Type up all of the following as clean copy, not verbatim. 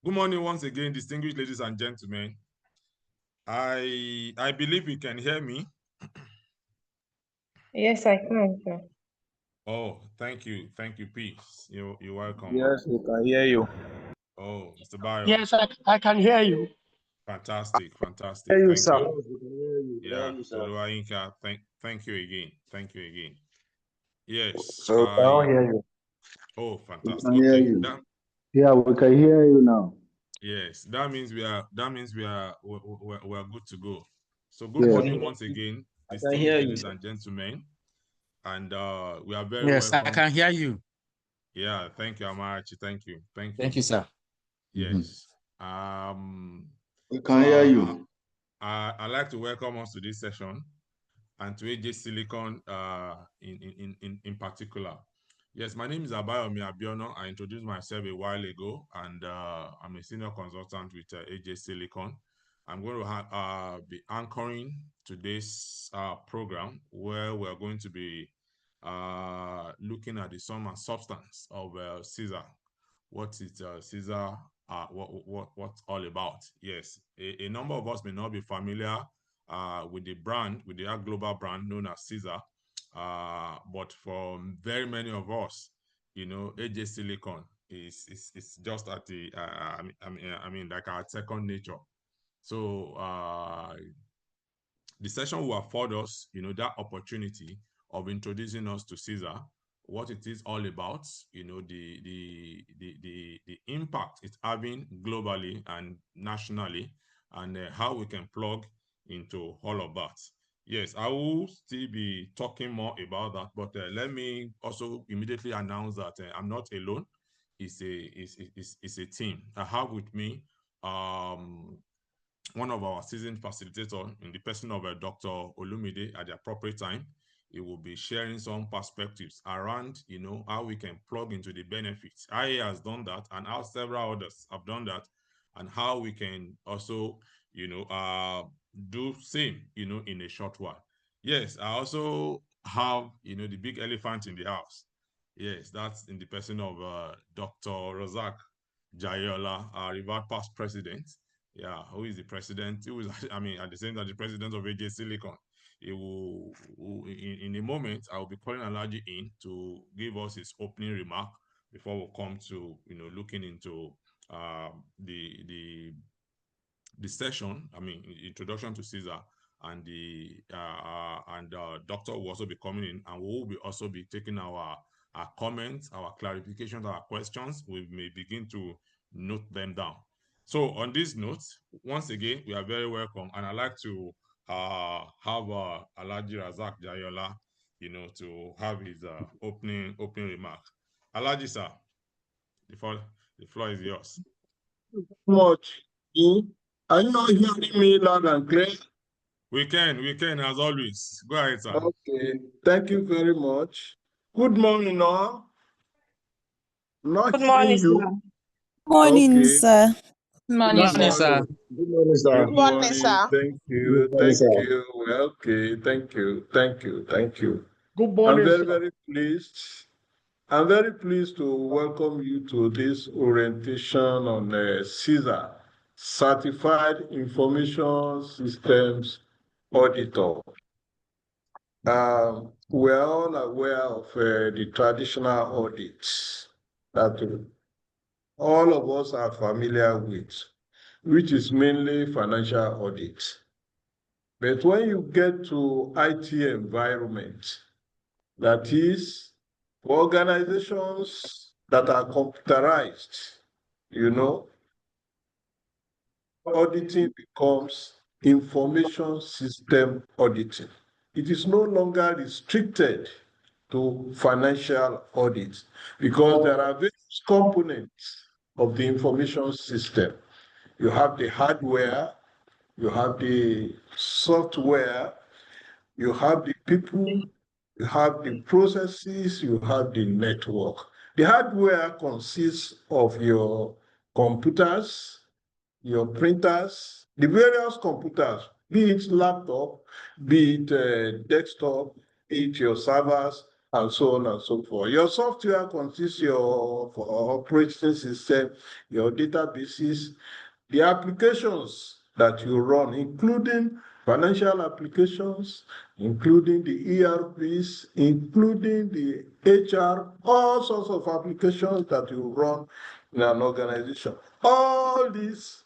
Good morning once again, distinguished ladies and gentlemen. I believe you can hear me. Yes, I can, sir. Oh, thank you, Peace. You're welcome. Yes, we can hear you. Oh, Mr. Bayo. Yes, I can hear you. Fantastic. Hear you, Thank sir. you. Yeah, Toluwa Inka, thank you again. Yes. So we can all hear you. Oh, We fantastic. can hear Okay. you. Yeah, we can hear you now. Yes, that means we are good to go. So good Yes. morning once again, I can hear distinguished you. ladies and gentlemen. And we are very Yes, welcome. I can hear you. Yeah, thank you, Amarachi. Thank you. Thank you, sir. Yes. We can hear you. I'd like to welcome us to this session and to AJ Silicon in particular. Yes, my name is Abayomi Abiono. I introduced myself a while ago, and I'm a senior consultant with AJ Silicon. I'm going to be anchoring today's program, where we're going to be looking at the sum and substance of CISA. What is CISA? What's all about? Yes, a number of us may not be familiar with the global brand known as CISA, but for very many of us, AJ Silicon is just at the like our second nature. So the session will afford us, that opportunity of introducing us to CISA, what it is all about, the impact it's having globally and nationally, and how we can plug into all of that. Yes, I will still be talking more about that, but let me also immediately announce that I'm not alone. It's a team. I have with me one of our seasoned facilitators in the person of Dr. Olumide. At the appropriate time, he will be sharing some perspectives around, how we can plug into the benefits. IA has done that, and how several others have done that, and how we can also, do same, in a short while. Yes, I also have, the big elephant in the house. Yes, that's in the person of Dr. Razak Jayola, our revert past president. Yeah, who is the president? Who is, at the same time, the president of AJ Silicon. He will in a moment, I will be calling Alaji in to give us his opening remark before we come to, looking into the session, introduction to CISA, and the doctor will also be coming in, and we will be also be taking our comments, our clarifications, our questions. We may begin to note them down. So on this note, once again, we are very welcome, and I'd like to have Alaji Razak Jayola, to have his opening remark. Alaji, sir, the floor is yours. Much. Are you not hearing me loud and clear? We can, as always. Go ahead, sir. Okay, thank you very much. Good morning, all. Not Good morning, hearing you. sir. Morning, Okay. sir. Good morning, sir. Good morning, sir. Good morning, sir. Thank you. Good morning, sir. Okay, thank you. Good morning, I'm sir. very pleased. I'm very pleased to welcome you to this orientation on CISA, Certified Information Systems Auditor. We're all aware of the traditional audits that all of us are familiar with, which is mainly financial audit. But when you get to IT environment, that is, for organizations that are computerized, auditing becomes information system auditing. It is no longer restricted to financial audits because there are various components of the information system. You have the hardware, you have the software, you have the people, you have the processes, you have the network. The hardware consists of your computers, your printers, the various computers, be it laptop, be it desktop, be it your servers, and so on and so forth. Your software consists of operating system, your databases, the applications that you run, including financial applications, including the ERPs, including the HR, all sorts of applications that you run in an organization. All these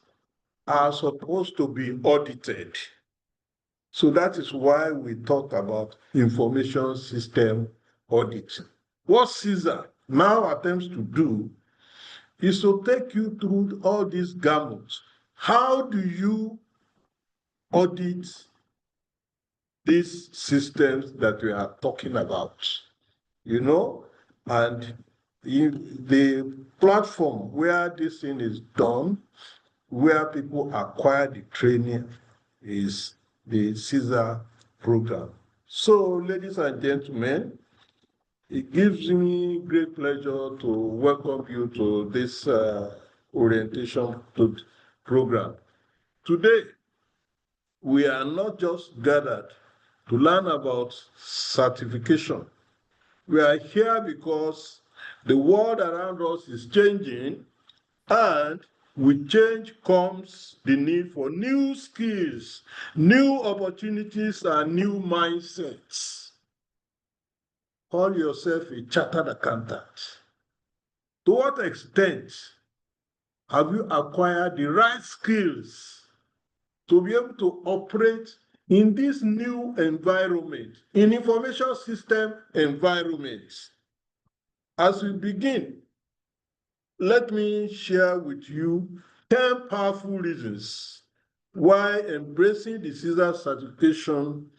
are supposed to be audited. So that is why we talk about information system auditing. What CISA now attempts to do is to take you through all these gamuts. How do you audit these systems that we are talking about? You know, and the platform where this thing is done, where people acquire the training, is the CISA program. So, ladies and gentlemen, it gives me great pleasure to welcome you to this orientation program. Today, we are not just gathered to learn about certification. We are here because the world around us is changing, and with change comes the need for new skills, new opportunities, and new mindsets. Call yourself a chartered accountant. To what extent have you acquired the right skills to be able to operate in this new environment, in information system environments? As we begin, let me share with you 10 powerful reasons why embracing the CISA certification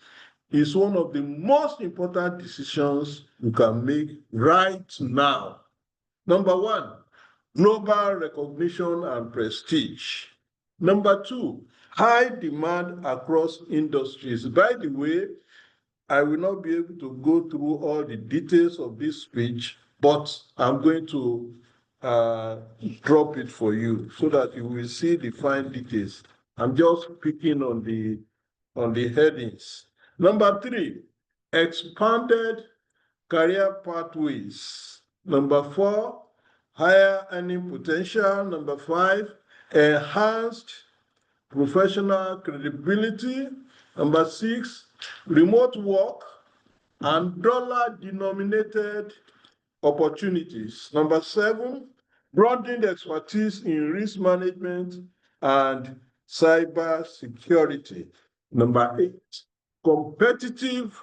is one of the most important decisions you can make right now. Number one, global recognition and prestige. Number two, high demand across industries. By the way, I will not be able to go through all the details of this speech, but I'm going to drop it for you so that you will see the fine details. I'm just picking on the headings. Number three, expanded career pathways. Number four, higher earning potential. Number five, enhanced professional credibility. Number six, remote work and dollar-denominated opportunities. Number seven, broadened expertise in risk management and cybersecurity. Number eight, competitive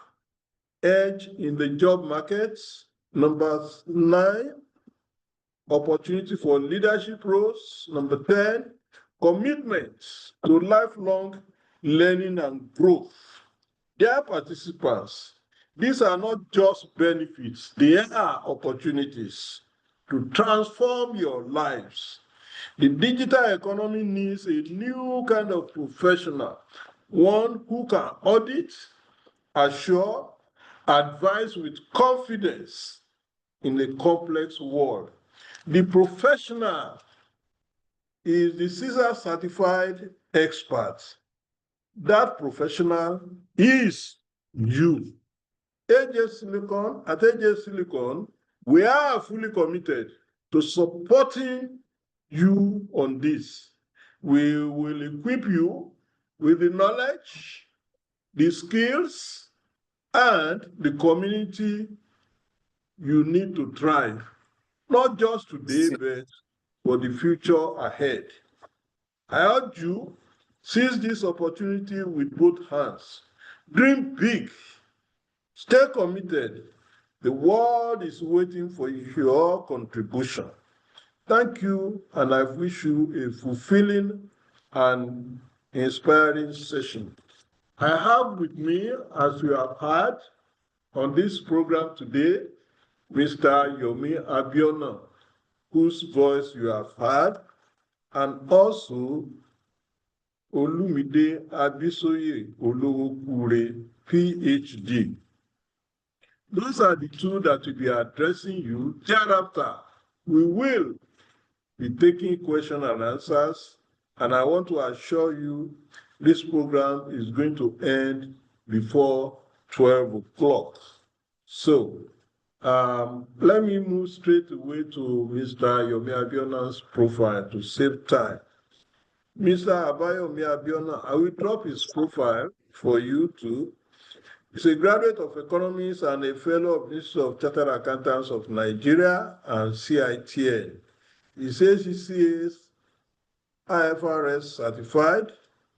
edge in the job markets. Number nine, opportunity for leadership roles. Number 10, commitment to lifelong learning and growth. Dear participants, these are not just benefits, they are opportunities to transform your lives. The digital economy needs a new kind of professional, one who can audit, assure, advise with confidence in a complex world. The professional is the CISA certified expert. That professional is you. At AJ Silicon, we are fully committed to supporting you on this. We will equip you with the knowledge, the skills, and the community you need to thrive, not just today, but for the future ahead. I urge you, seize this opportunity with both hands. Dream big. Stay committed. The world is waiting for your contribution. Thank you, and I wish you a fulfilling and inspiring session. I have with me, as you have heard on this program today, Mr. Yomi Abiona, whose voice you have heard, and also Olumide Abisoye Olowokure, PhD. Those are the two that will be addressing you. Thereafter, we will be taking questions and answers, and I want to assure you this program is going to end before 12 o'clock. So, Let me move straight away to Mr. Yomi Abiona's profile to save time. Mr. Abayomi Abiona, I will drop his profile for you to. He's a graduate of economics and a fellow of the Institute of Chartered Accountants of Nigeria and CITN. He says he is IFRS certified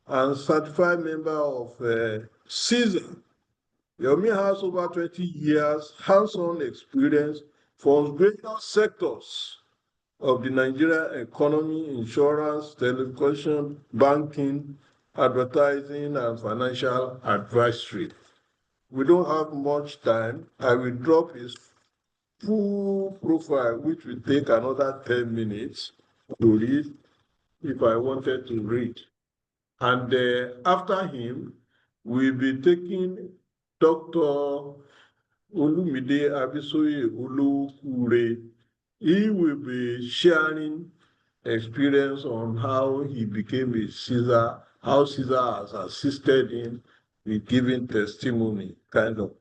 and certified member of CISA. Yomi has over 20 years hands-on experience from various sectors of the Nigerian economy, insurance, telecommunication, banking, advertising, and financial advisory. We don't have much time. I will drop his full profile, which will take another 10 minutes to read if I wanted to read. And after him, we'll be taking Dr. Olumide Abisoye Olukure. He will be sharing experience on how he became a CISA, how CISA has assisted him with giving testimony, kind of.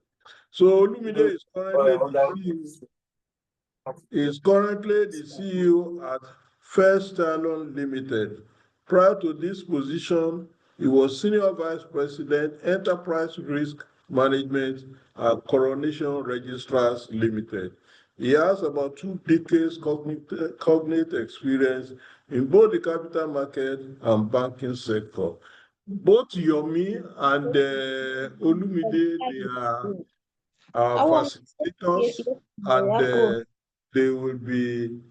So Olumide is currently the CEO at First Talon Limited. Prior to this position, he was Senior Vice President, Enterprise Risk Management at Coronation Registrars Limited. He has about 2 decades cognate experience in both the capital market and banking sector. Both Yomi and Olumide, they are our facilitators, and they will be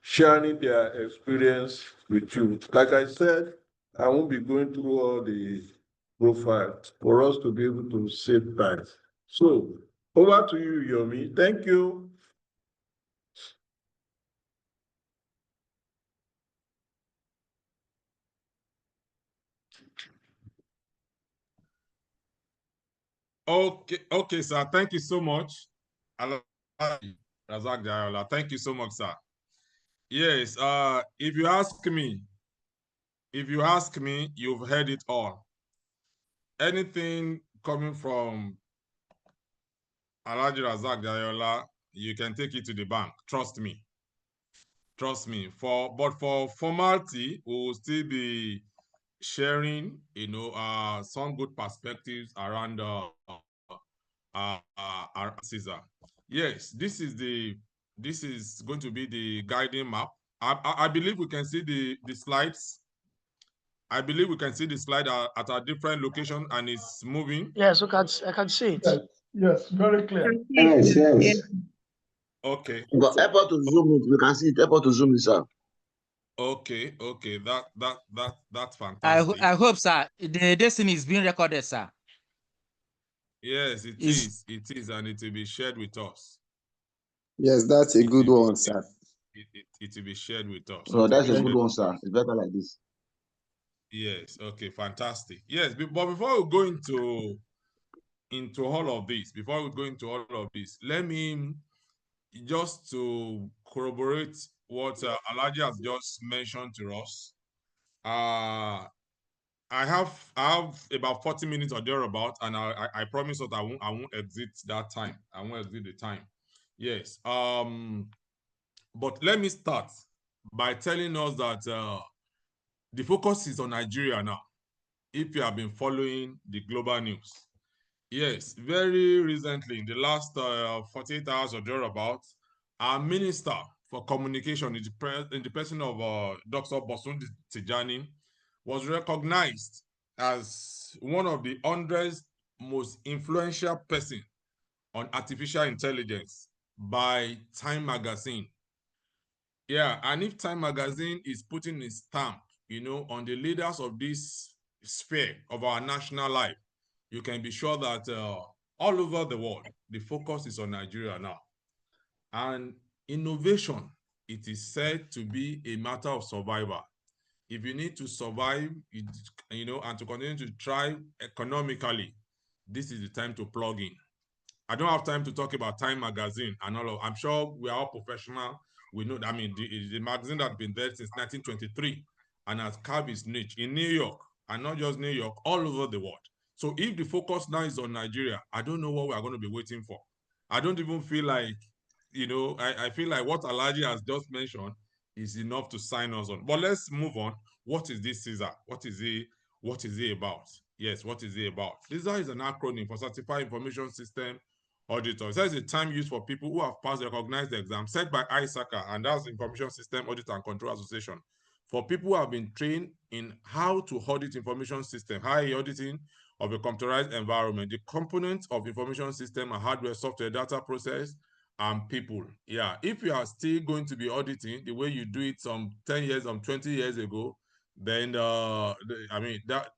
sharing their experience with you. Like I said, I won't be going through all the profiles for us to be able to save time. So over to you, Yomi. Thank you. Okay, sir. Thank you so much. Razak Jayola. Thank you so much, sir. Yes, if you ask me, you've heard it all. Anything coming from Alhaji Razak Jayola, you can take it to the bank. Trust me. Trust me. But for formality, we will still be sharing, some good perspectives around CISA. Yes, this is going to be the guiding map. I believe we can see the slides. I believe we can see the slide at a different location and it's moving. Yes, I can see it. Yes, very clear. Yes. Okay. But able to zoom it, we can see it. Able to zoom this out. Okay. That's fantastic. I hope, sir, the destiny is being recorded, sir. Yes, it is, and it will be shared with us. Yes, that's a good one, sir. It will be shared with us. Oh, that's a good one, sir. It's better like this. Yes, okay, fantastic. Yes, but before we go into all of this, let me just to corroborate what Alhaji has just mentioned to us. I have about 40 minutes or thereabout, and I promise that I won't exit that time. I won't exit the time. Yes. But let me start by telling us that the focus is on Nigeria now. If you have been following the global news, yes, very recently, in the last 48 hours or thereabouts, our Minister for Communication, in the person of Dr. Bosun Tijani, was recognized as one of the 100 most influential person on artificial intelligence by Time Magazine. Yeah, and if Time Magazine is putting its stamp, on the leaders of this sphere of our national life, you can be sure that all over the world, the focus is on Nigeria now. And innovation, it is said to be a matter of survival. If you need to survive, and to continue to thrive economically, this is the time to plug in. I don't have time to talk about Time Magazine and all of. I'm sure we are all professional. We know. I mean, the magazine that's been there since 1923 and has carved its niche in New York, and not just New York, all over the world. So if the focus now is on Nigeria, I don't know what we are going to be waiting for. I don't even feel like, I feel like what Alhaji has just mentioned is enough to sign us on. But let's move on. What is this CISA? What is it about? Yes, what is it about? CISA is an acronym for Certified Information System Auditor. It is a term used for people who have passed recognized exam set by ISACA, and that's Information System Audit and Control Association. For people who have been trained in how to audit information system, high auditing of a computerized environment, the components of information system are hardware, software, data process, and people. Yeah, if you are still going to be auditing the way you do it some 10 years, some 20 years ago, then I mean that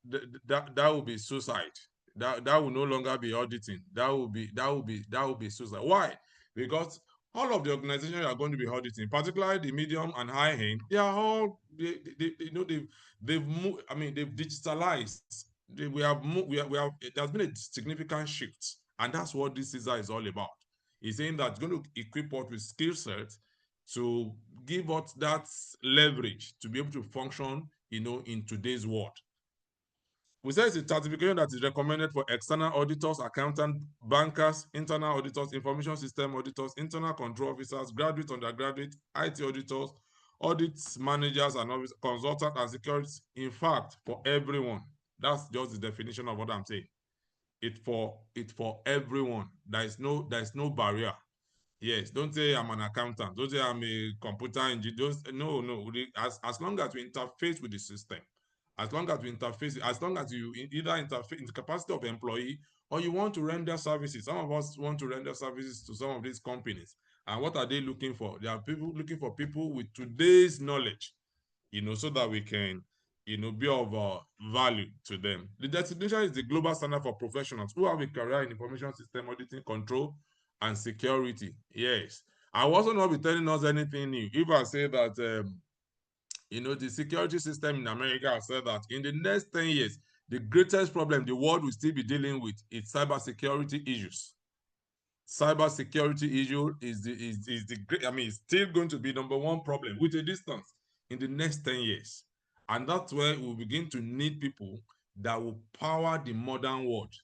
will be suicide. That will no longer be auditing. That will be suicide. Why? Because all of the organizations you are going to be auditing, particularly the medium and high end, they are all they've moved. I mean, they've digitalized. We have there's been a significant shift, and that's what this CISA is all about. It's saying that it's going to equip us with skill sets to give us that leverage to be able to function, in today's world. We say it's a certification that is recommended for external auditors, accountants, bankers, internal auditors, information system auditors, internal control officers, graduate, undergraduate, IT auditors, audit managers, and consultants and securities. In fact, for everyone. That's just the definition of what I'm saying. It's for everyone. There is no barrier. Yes, don't say I'm an accountant. Don't say I'm a computer engineer. No. As long as we interface with the system, as long as you either interface in the capacity of employee or you want to render services. Some of us want to render services to some of these companies. And what are they looking for? They are people looking for people with today's knowledge, so that we can, be of value to them. The designation is the global standard for professionals who have a career in information system auditing, control, and security. Yes. I will also not be telling us anything new. If I say that, the security system in America has said that in the next 10 years, the greatest problem the world will still be dealing with is cybersecurity issues. Cybersecurity issue is the great, I mean, it's still going to be #1 problem with a distance in the next 10 years. And that's where we'll begin to need people that will power the modern world,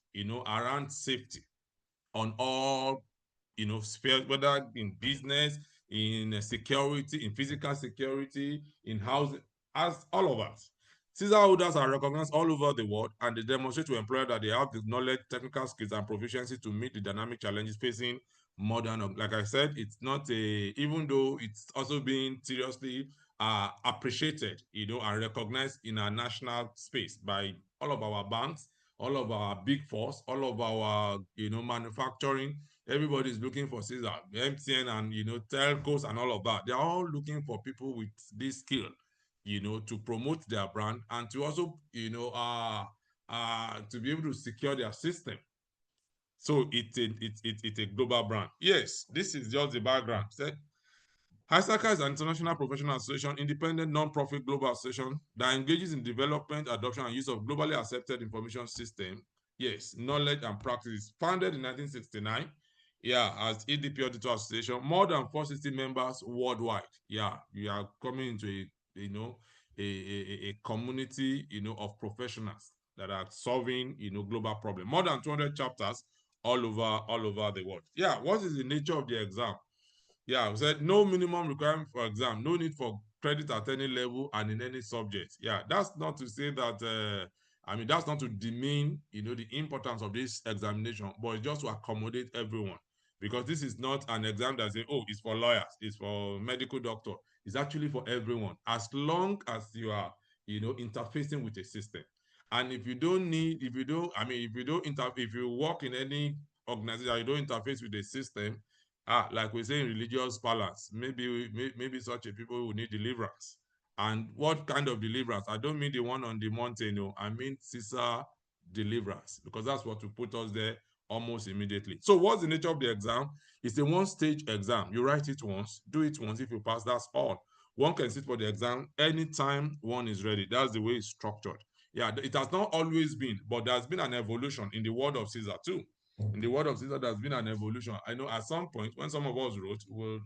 around safety on all, spheres, whether in business, in security, in physical security, in housing, as all of us. CISA holders are recognized all over the world, and they demonstrate to employers that they have the knowledge, technical skills, and proficiency to meet the dynamic challenges facing modern. Like I said, it's not even though it's also being seriously appreciated, and recognized in our national space by all of our banks, all of our big fours, all of our, manufacturing. Everybody is looking for CISA, MTN, and, telcos and all of that. They're all looking for people with this skill, to promote their brand and to also, to be able to secure their system. So it's a global brand. Yes, this is just the background. ISACA is an international professional association, independent, non-profit global association that engages in development, adoption, and use of globally accepted information system. Yes, knowledge and practice. Founded in 1969, as EDP Auditor Association, more than 460 members worldwide. Yeah, we are coming into a community, of professionals that are solving, global problems. More than 200 chapters all over the world. Yeah, what is the nature of the exam? Yeah, we said no minimum requirement for exam, no need for credit at any level and in any subject. Yeah, that's not to say that, that's not to demean, the importance of this examination, but it's just to accommodate everyone. Because this is not an exam that say, oh, it's for lawyers, it's for medical doctor. It's actually for everyone, as long as you are, interfacing with a system. And if you work in any organization, you don't interface with the system, like we say in religious balance, maybe such a people will need deliverance. And what kind of deliverance? I don't mean the one on the mountain, no. I mean CISA deliverance, because that's what will put us there almost immediately. So what's the nature of the exam? It's a one-stage exam. You write it once, do it once. If you pass, that's all. One can sit for the exam anytime one is ready. That's the way it's structured. Yeah, it has not always been, but there's been an evolution in the world of CISA too. In the world of CISA, there's been an evolution. I know at some point when some of us wrote, we're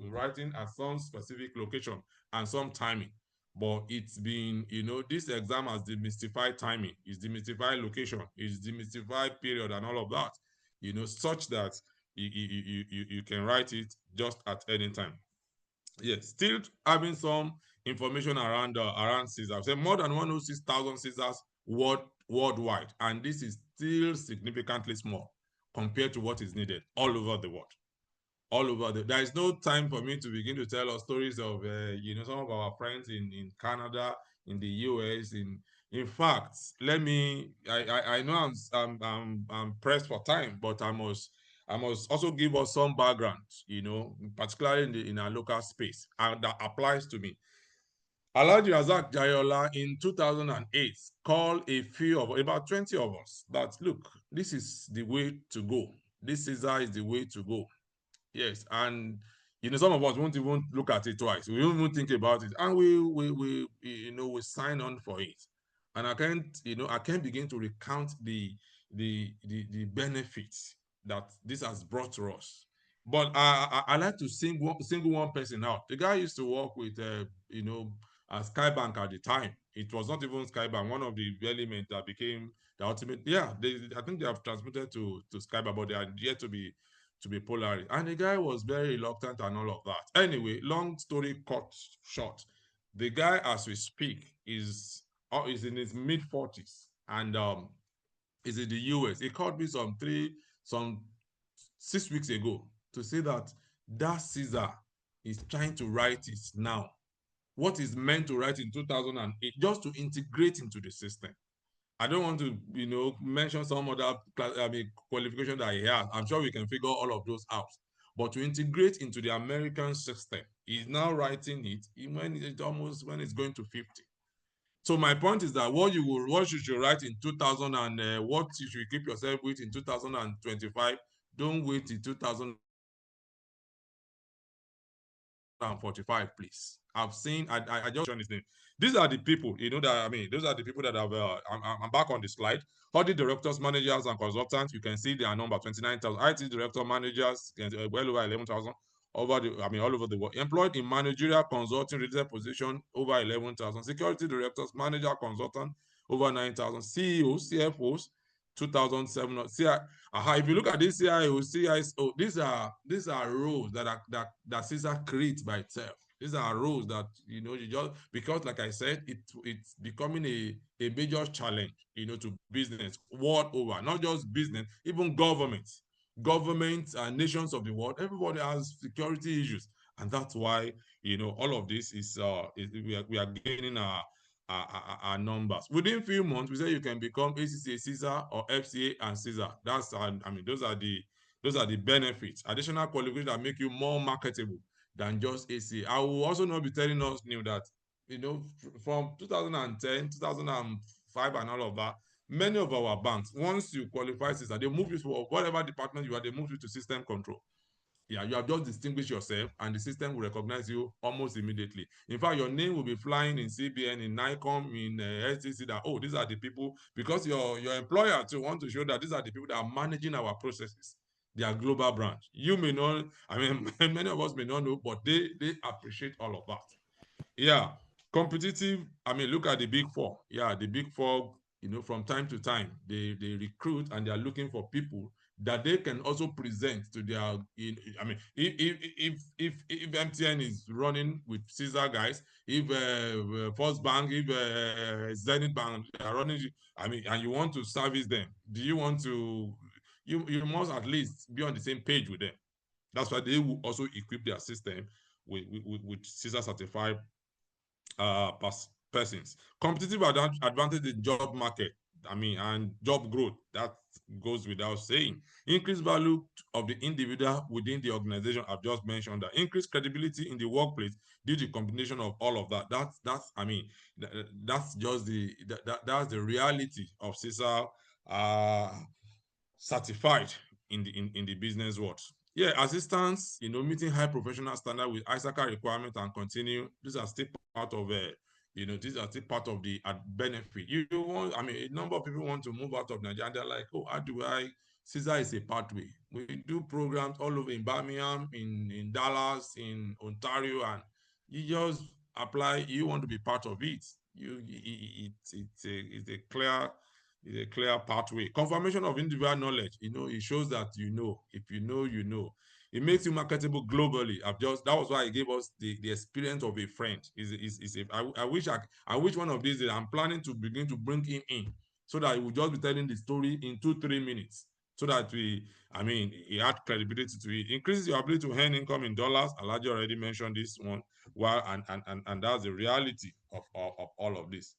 writing at some specific location and some timing. But it's been, this exam has demystified timing, it's demystified location, it's demystified period and all of that, such that you can write it just at any time. Yes, still having some information around CISA. I've said more than 106,000 CISAs worldwide, and this is still significantly small compared to what is needed all over the world. There is no time for me to begin to tell us stories of some of our friends in Canada, in the US. In fact, I know I'm pressed for time, but I must also give us some background, particularly in our local space, and that applies to me. Alhaji Razak Jayola in 2008 called a few of about 20 of us that, look, this is the way to go. This is the way to go. Yes, and some of us won't even look at it twice. We won't even think about it, and we sign on for it. And I can't begin to recount the benefits that this has brought to us. But I like to single one person out. The guy used to work with Skybank at the time. It was not even Skybank, one of the elements that became the ultimate. Yeah, I think they have transmitted to Skybank, but they are yet to be Polaris. And the guy was very reluctant and all of that. Anyway, long story cut short, the guy, as we speak, is in his mid-40s and is in the US. He called me some 6 weeks ago to say that CISA is trying to write it now. What is meant to write in 2008, just to integrate into the system. I don't want to, mention some other qualification that he has. I'm sure we can figure all of those out. But to integrate into the American system, he's now writing it when it's going to 50. So my point is that what you should write in 2000 and what you should keep yourself with in 2025, don't wait till 2045, please. I've seen, I just mentioned his name. These are the people, those are the people that have, I'm back on the slide. Audit directors, managers, and consultants, you can see their number, 29,000. IT director, managers, well over 11,000 all over the world. Employed in managerial consulting related position, over 11,000. Security directors, manager, consultant, over 9,000. CEOs, CFOs, 2,700. If you look at this CIO, CISO, these are roles that CISA creates by itself. These are roles that you just, because like I said, it's becoming a major challenge, to business world over, not just business, even governments and nations of the world. Everybody has security issues, and that's why all of this is we are gaining our numbers. Within few months, we say you can become ACCA, CISA, or FCA and CISA. Those are the benefits. Additional qualifications that make you more marketable than just ACA. I will also not be telling us new that, from 2010, 2005 and all of that, many of our banks, once you qualify CISA, they move you for whatever department you are, they move you to system control. Yeah, you have just distinguished yourself and the system will recognize you almost immediately. In fact, your name will be flying in CBN, in NICOM, in STC, that, oh, these are the people, because your employer too want to show that these are the people that are managing our processes. They are global branch. You may not, many of us may not know, but they appreciate all of that. Yeah, competitive. Look at the Big Four. Yeah, the Big Four, from time to time, they recruit and they are looking for people that they can also present to their, if MTN is running with CISA guys, if First Bank, if Zenith Bank are running, and you want to service them, do you want to, you must at least be on the same page with them. That's why they will also equip their system with CISA certified persons. Competitive advantage in job market, and job growth, that goes without saying. Increased value of the individual within the organization, I've just mentioned that. Increased credibility in the workplace due to combination of all of that. That's just that's the reality of CISA certified in the business world. Yeah, assistance, meeting high professional standard with ISACA requirements and continue. These are still part of these are still part of the benefit. You want, a number of people want to move out of Nigeria. They're like, oh, how do I? CISA is a pathway. We do programs all over in Birmingham, in Dallas, in Ontario, and you just apply. You want to be part of it. It's a clear is a clear pathway. Confirmation of individual knowledge, it shows that you know. If you know, you know. It makes you marketable globally. That was why he gave us the experience of a friend. I wish one of these days I'm planning to begin to bring him in so that he will just be telling the story in 2-3 minutes. So that he had credibility to it. Increases your ability to earn income in dollars. Alhaji already mentioned this one. Well, and that's the reality of all of this.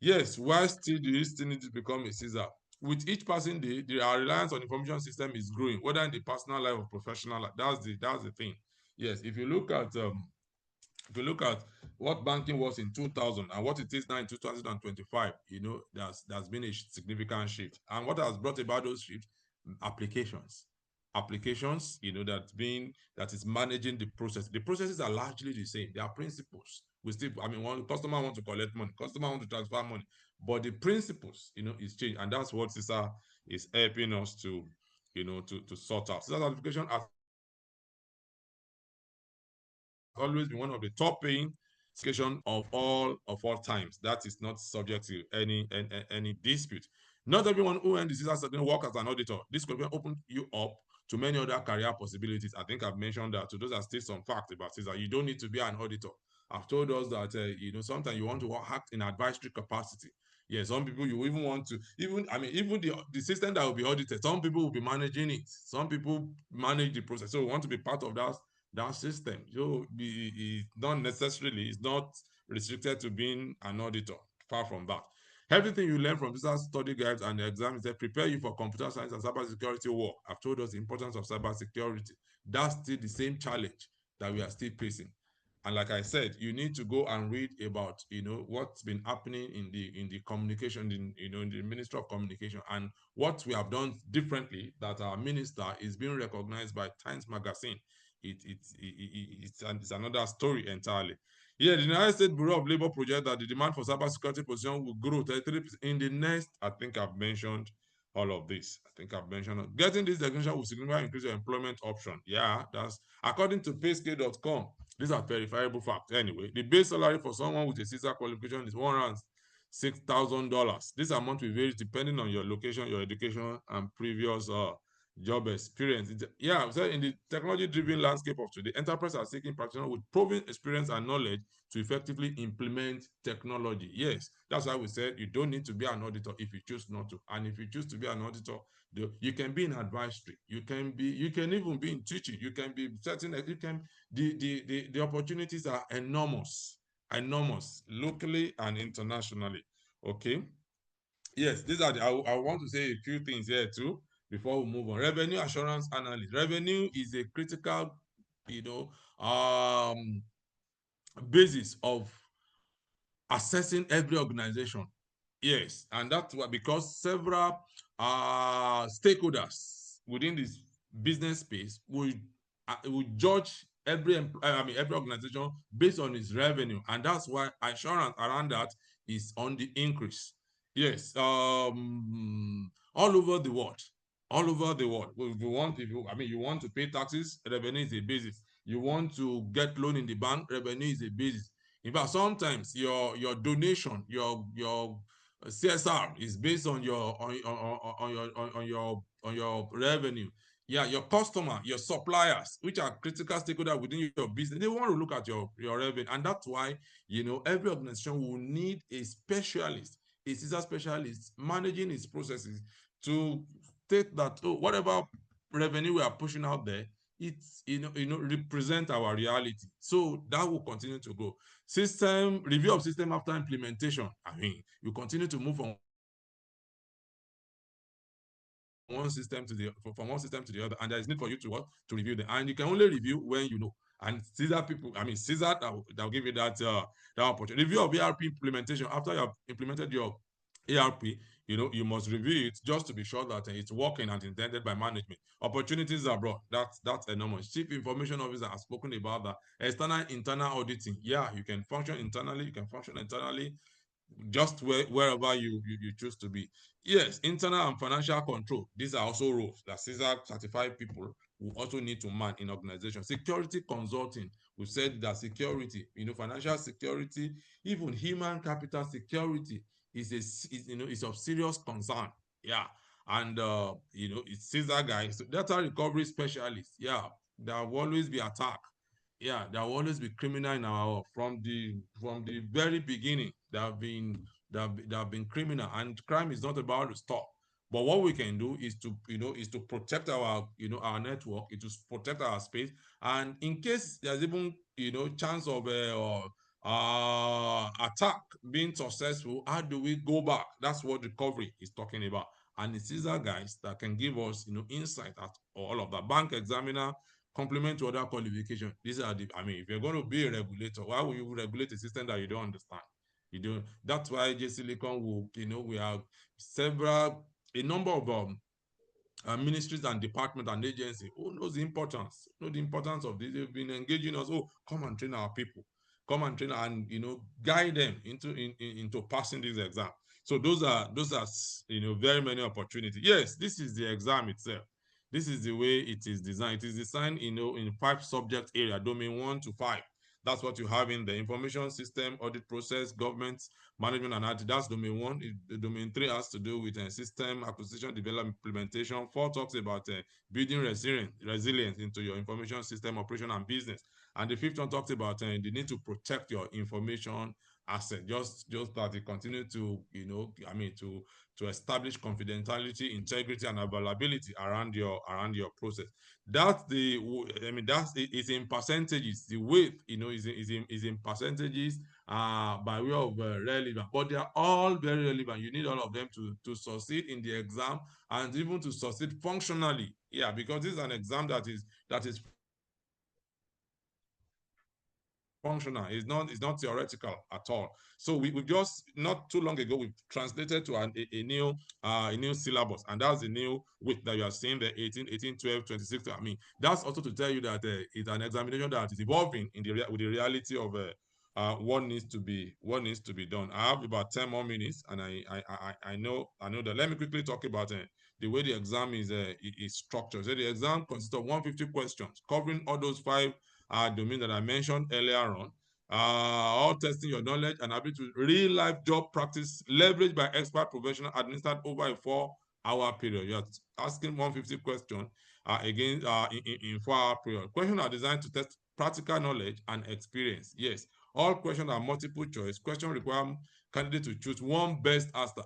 Yes, why still do you still need to become a CISA? With each passing day, the reliance on information system is growing, whether in the personal life or professional life. That's the thing. Yes, if you look at what banking was in 2000 and what it is now in 2025, there's been a significant shift. And what has brought about those shifts? Applications, that is managing the process. The processes are largely the same. They are principles. One customer wants to collect money, customer wants to transfer money, but the principles, is changed, and that's what CISA is helping us to sort out. CISA certification has always been one of the top paying certification of all times. That is not subject to any dispute. Not everyone who earns the CISA certificate work as an auditor. This could open you up to many other career possibilities. I think I've mentioned that. So those are still some facts about CISA. You don't need to be an auditor. I've told us that sometimes you want to act in advisory capacity. Yeah, some people you even want to even the system that will be audited. Some people will be managing it. Some people manage the process. So we want to be part of that system. So it's not necessarily, it's not restricted to being an auditor. Far from that. Everything you learn from CISA study guides and the exams that prepare you for computer science and cybersecurity work. I've told us the importance of cybersecurity. That's still the same challenge that we are still facing. And like I said, you need to go and read about what's been happening in the communication, in the Ministry of Communication, and what we have done differently, that our minister is being recognized by Times Magazine. It's another story entirely. Yeah, the United States Bureau of Labor projects that the demand for cybersecurity position will grow 33% in the next. I think I've mentioned all of this. Getting this designation will significantly increase your employment option. Yeah, that's according to payscale.com. These are verifiable facts. Anyway, the base salary for someone with a CISA qualification is $106,000. This amount will vary depending on your location, your education, and previous job experience. So in the technology-driven landscape of today, enterprises are seeking practitioners with proven experience and knowledge to effectively implement technology. Yes, that's why we said you don't need to be an auditor if you choose not to. And if you choose to be an auditor, you can be in advisory. You can even be in teaching. You can be certain. The opportunities are enormous, locally and internationally. Okay. Yes, these are I want to say a few things here too before we move on. Revenue assurance analyst. Revenue is a critical, basis of assessing every organization. Yes, and that's why, because several stakeholders within this business space will judge every organization based on its revenue, and that's why assurance around that is on the increase. Yes, all over the world. If you want to pay taxes, revenue is a basis. You want to get loan in the bank, revenue is a basis. In fact, sometimes your donation, your CSR is based on your revenue. Yeah, your customer, your suppliers, which are critical stakeholders within your business, they want to look at your revenue, and that's why every organization will need a specialist, a CISA specialist managing its processes to state that whatever revenue we are pushing out there, it's represent our reality. So that will continue to go. System review of system after implementation. You continue to move from one system to the other, and there is need for you to review them, and you can only review when you know. And CISA people, CISA that'll give you that opportunity. Review of ERP implementation. After you have implemented your ERP, you must review it just to be sure that it's working and intended by management. Opportunities abroad, that's enormous. Chief Information Officer has spoken about that. External, internal auditing. Yeah, you can function internally, just wherever you choose to be. Yes, internal and financial control. These are also roles that CISA certified people will also need to man in organizations. Security consulting. We said that security, financial security, even human capital security is of serious concern. Yeah. And it's CISA guys, data recovery specialists. Yeah, there will always be attack. Yeah, there will always be criminal in our from the very beginning. There have been criminal, and crime is not about to stop. But what we can do is to protect our our network, it is protect our space, and in case there's even chance of attack being successful, how do we go back? That's what recovery is talking about. And it's these are guys that can give us insight at all of that. Bank examiner, complement to other qualification. These are the, if you're going to be a regulator, why will you regulate a system that you don't understand? You don't. That's why J Silicon will, we have a number of ministries and departments and agencies who knows the importance, of this. They've been engaging us. Oh, come and train our people, come and train and guide them into passing this exam. So those are very many opportunities. Yes, this is the exam itself. This is the way it is designed. It is designed in 5 subject area, domain 1 to 5. That's what you have in the information system, audit process, government, management and IT. That's domain 1. The domain 3 has to do with system acquisition, development, implementation. 4 talks about building resilience into your information system, operation and business. And the 5th one talks about the need to protect your information asset. Just that it continue to to establish confidentiality, integrity, and availability around your process. That's it's in percentages. The weight is in percentages by way of relevant, but they are all very relevant. You need all of them to succeed in the exam and even to succeed functionally. Yeah, because this is an exam that is functional. It's not theoretical at all. So we just not too long ago we translated to a new syllabus, and that's the new week that you are seeing, the 18, 12, 26. That's also to tell you that it's an examination that is evolving with the reality of what needs to be done. I have about 10 more minutes, and I know that. Let me quickly talk about the way the exam is structured. So the exam consists of 150 questions covering all those 5 domain that I mentioned earlier on, all testing your knowledge and ability to real-life job practice leveraged by expert professional administered over a 4-hour period. You're asking 150 questions again in 4-hour period. Questions are designed to test practical knowledge and experience. Yes, all questions are multiple choice. Questions require candidate to choose one best out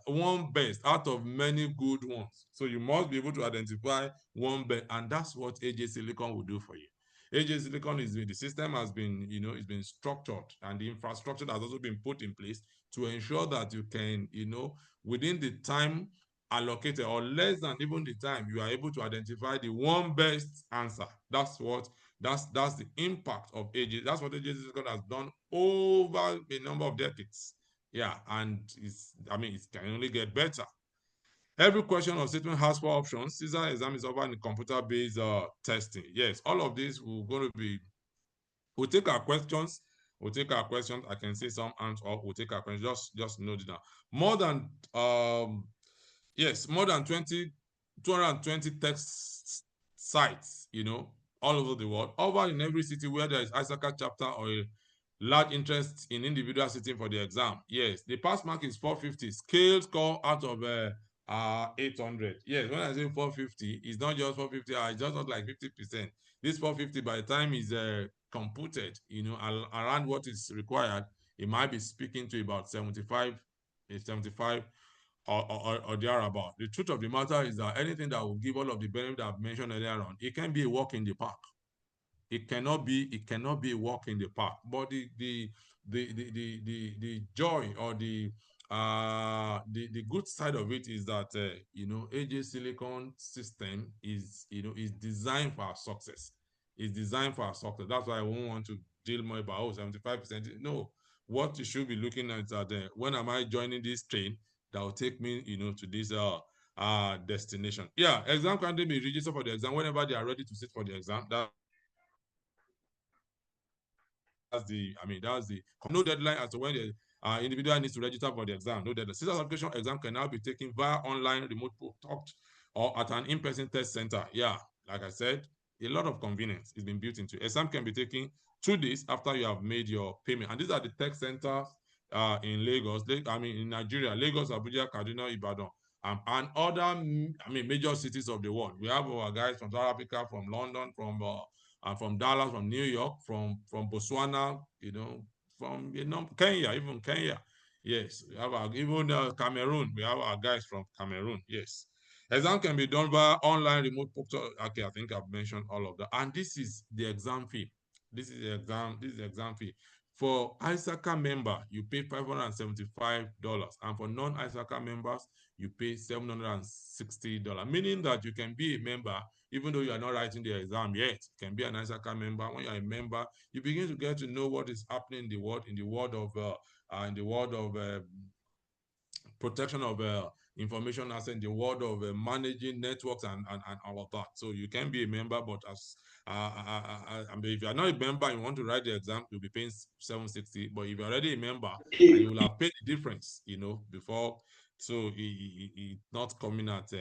of many good ones. So you must be able to identify one best, and that's what AJ Silicon will do for you. AJ Silicon the system has been, it's been structured, and the infrastructure has also been put in place to ensure that you can, within the time allocated or less than even the time, you are able to identify the one best answer. That's the impact of AJ. That's what AJ Silicon has done over a number of decades. Yeah, and it can only get better. Every question or statement has 4 options. CISA exam is offered in computer-based testing. Yes, all of this we'll take our questions. I can say some answers, or we'll take our questions. Just note it down. More than 220 test sites, all over the world, over in every city where there is ISACA chapter or a large interest in individual sitting for the exam. Yes, the pass mark is 450, scale score out of 800. Yes, when I say 450, it's not just 450, it's just not like 50%. This 450, by the time is computed, around what is required, it might be speaking to about 75 or thereabout. The truth of the matter is that anything that will give all of the benefits I've mentioned earlier on, it can be a walk in the park. It cannot be a walk in the park. But the joy or the good side of it is that AJ Silicon system is designed for our success. It's designed for our success. That's why I won't want to deal more about 75%. No, what you should be looking at is that when am I joining this train that will take me to this destination. Yeah, exam candidate may register for the exam whenever they are ready to sit for the exam. That's the no deadline as to when the individual needs to register for the exam. No deadline. CISA application exam can now be taken via online, remote talked, or at an in-person test center. Yeah, like I said, a lot of convenience is being built into it. Exam can be taken 2 days after you have made your payment. And these are the test centers in Lagos, in Nigeria, Lagos, Abuja, Kaduna, Ibadan, and other major cities of the world. We have our guys from South Africa, from London, from Dallas, from New York, from Botswana, from Kenya, even Kenya. Yes, we have even Cameroon. We have our guys from Cameroon. Yes. Exam can be done via online remote portal. Okay, I think I've mentioned all of that. And this is the exam fee. This is the exam fee. For ISACA member, you pay $575, and for non-ISACA members, you pay $760. Meaning that you can be a member even though you are not writing the exam yet. You can be an ISACA member. When you are a member, you begin to get to know what is happening in the world of protection of information asset, in the world of managing networks and all of that. So you can be a member, but as if you are not a member and you want to write the exam, you'll be paying $760. But if you're already a member, and you will have paid the difference, before, so it's not coming at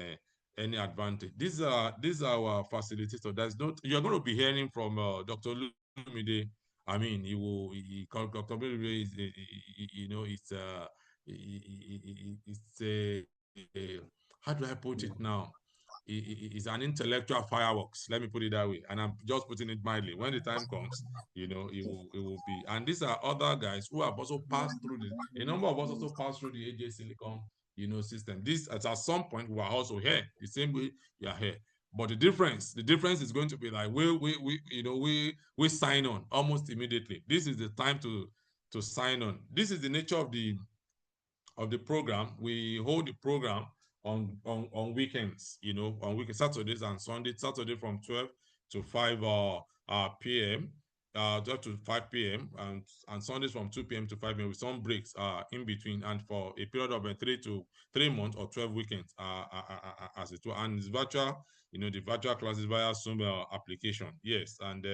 any advantage. These are our facilitators. You're going to be hearing from Dr. Lumide. I mean, Dr. Lumide is, it's how do I put it now? It's an intellectual fireworks. Let me put it that way. And I'm just putting it mildly. When the time comes, it will be. And these are other guys who have also passed through a number of us also passed through the AJ Silicon, system. This at some point we are also here. The same way you are here. But the difference is going to be like we sign on almost immediately. This is the time to sign on. This is the nature of the program. We hold the program on weekends, on weekends, Saturdays and Sundays. Saturday from 12 to 5 p.m. 12 to 5 p.m. and Sundays from 2 p.m. to 5 p.m. with some breaks in between, and for a period of 3 months or 12 weekends as it were. And it's virtual, the virtual classes via Zoom application. Yes, and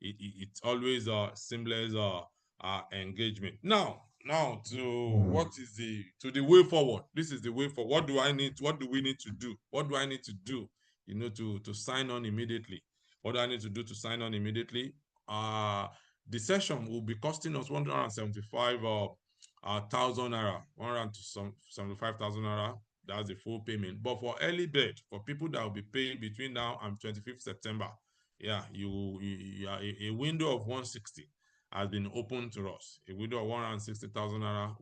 it's always seamless engagement. Now what is the way forward? This is the way forward. What do we need to do? What do I need to do, to sign on immediately? What do I need to do to sign on immediately? The session will be costing us 175,000 naira, 175,000 naira. That's the full payment. But for early bird, for people that will be paying between now and 25th September, yeah, a window of 160 has been open to us. A window of 160,000 naira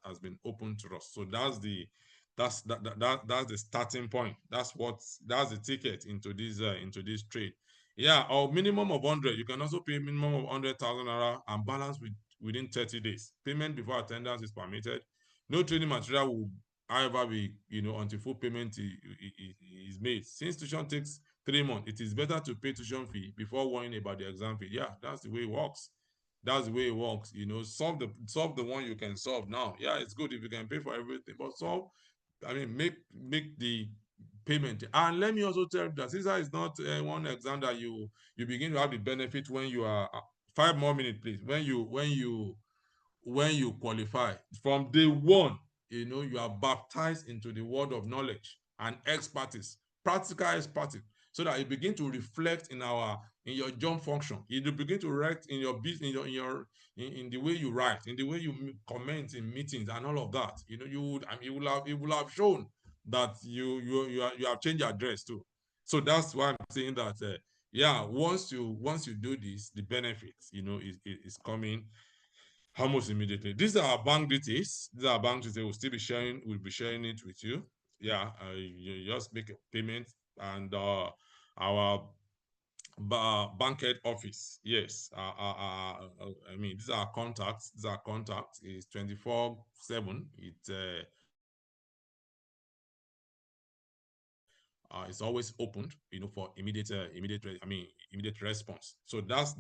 has been open to us. So that's the starting point. That's the ticket into this trade. Yeah, or minimum of 100. You can also pay minimum of 100,000 naira and balance within 30 days. Payment before attendance is permitted. No training material will, however, be until full payment is made. Since tuition takes 3 months, it is better to pay tuition fee before worrying about the exam fee. Yeah, that's the way it works. That's the way it works. Solve the one you can solve now. Yeah, it's good if you can pay for everything, but make the payment. And let me also tell you that CISA is not one exam that you begin to have the benefit when you are 5 more minutes, please. When you qualify from day one, you are baptized into the world of knowledge and expertise, practical expertise, so that you begin to reflect in your job function. You begin to write in your business, in the way you write, in the way you comment in meetings and all of that. It will have shown that you have changed your address too. So that's why I'm saying that once you do this, the benefits is coming almost immediately. These are our bank details. We'll be sharing it with you. Yeah, you just make a payment, and our bank head office. Yes, these are contacts. It's 24/7. It's always opened, for immediate response. So that's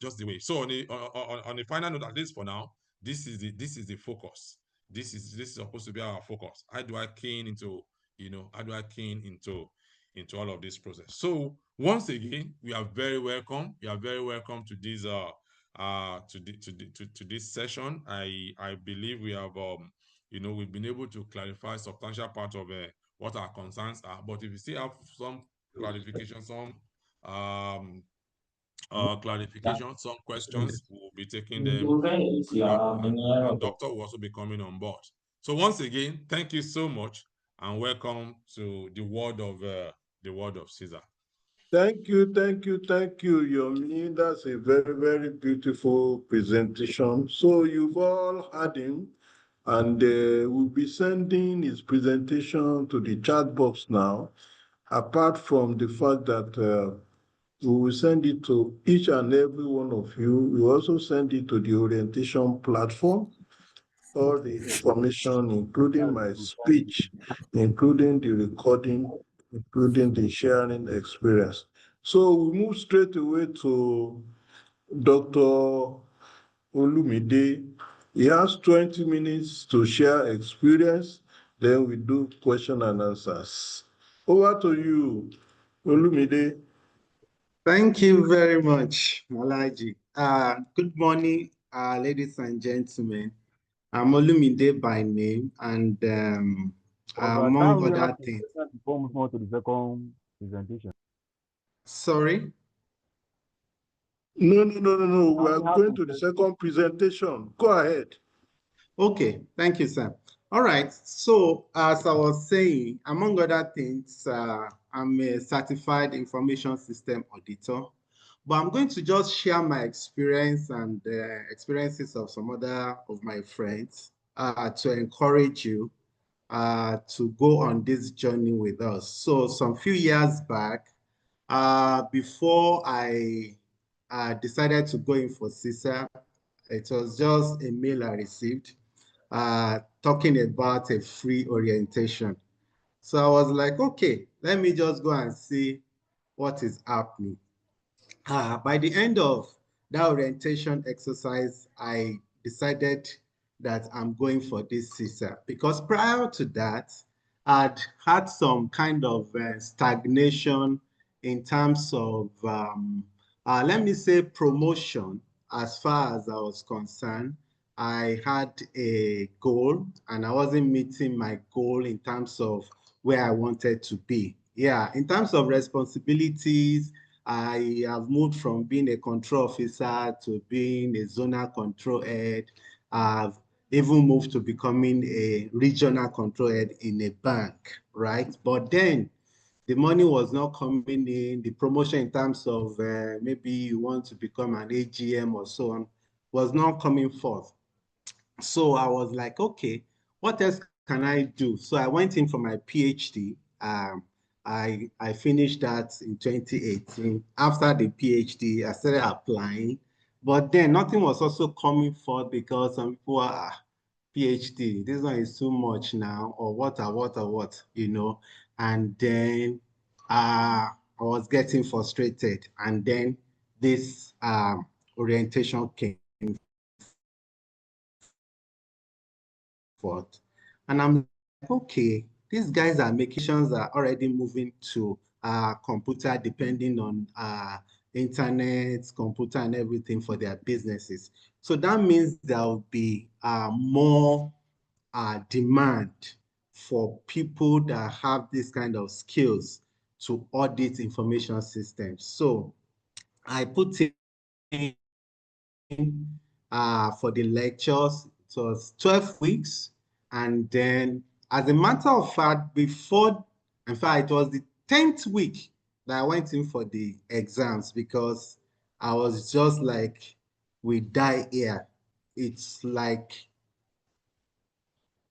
just the way. So on the final note, at least for now, this is the focus. This is supposed to be our focus. How do I keen into all of this process? So once again, we are very welcome. You are very welcome to this to this session. I believe we have we've been able to clarify substantial part of what our concerns are. But if you still have some clarification, some questions, we'll be taking them, and Doctor will also be coming on board. So once again, thank you so much, and welcome to the world of CISA. Thank you, Yomi. That's a very, very beautiful presentation. So you've all had him, and we'll be sending his presentation to the chat box now. Apart from the fact that we will send it to each and every one of you, we also send it to the orientation platform. All the information, including my speech, including the recording, including the sharing experience. So we move straight away to Dr. Olumide. He has 20 minutes to share experience, then we do question and answers. Over to you, Olumide. Thank you very much, Malaji. Good morning, ladies and gentlemen. I'm Olumide by name, and among other things. Before moving on to the second presentation. Sorry? No. We are going to the second presentation. Go ahead. Okay, thank you, sir. All right, so as I was saying, among other things, I'm a Certified Information System Auditor, but I'm going to just share my experience and experiences of some other of my friends to encourage you to go on this journey with us. So some few years back, before I decided to go in for CISA, it was just a mail I received talking about a free orientation. So I was like, okay, let me just go and see what is happening. By the end of that orientation exercise, I decided that I'm going for this CISA, because prior to that, I'd had some kind of stagnation in terms of, let me say, promotion. As far as I was concerned, I had a goal and I wasn't meeting my goal in terms of where I wanted to be. Yeah, in terms of responsibilities, I have moved from being a control officer to being a zonal control head. I've even moved to becoming a regional control head in a bank, right? But then the money was not coming in. The promotion in terms of maybe you want to become an AGM or so on was not coming forth. So I was like, okay, what else can I do? So I went in for my PhD. I finished that in 2018. After the PhD, I started applying, but then nothing was also coming forth because some people are PhD, this one is too much now, or what, you know. And then I was getting frustrated, and then this orientation came forth. And I'm like, okay, these guys are making sure are already moving to computer, depending on internet, computer, and everything for their businesses. So that means there will be more demand for people that have this kind of skills to audit information systems. So I put in for the lectures. It was 12 weeks. And then, as a matter of fact, in fact, it was the 10th week that I went in for the exams, because I was just like, we die here. It's like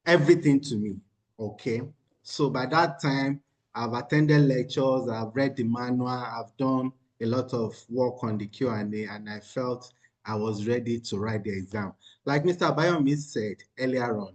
everything to me, okay? So by that time, I've attended lectures, I've read the manual, I've done a lot of work on the Q&A, and I felt I was ready to write the exam. Like Mr. Bayomi said earlier on,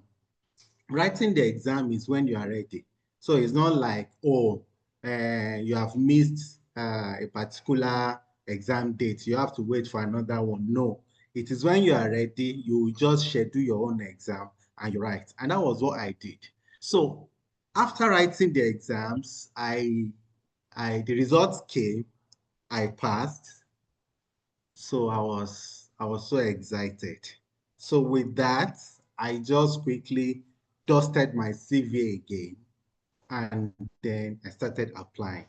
writing the exam is when you are ready. So it's not like, oh, you have missed a particular exam date, you have to wait for another one. No, it is when you are ready, you just schedule your own exam and you write. And that was what I did. So after writing the exams, the results came, I passed. So I was so excited. So with that, I just quickly dusted my CV again, and then I started applying.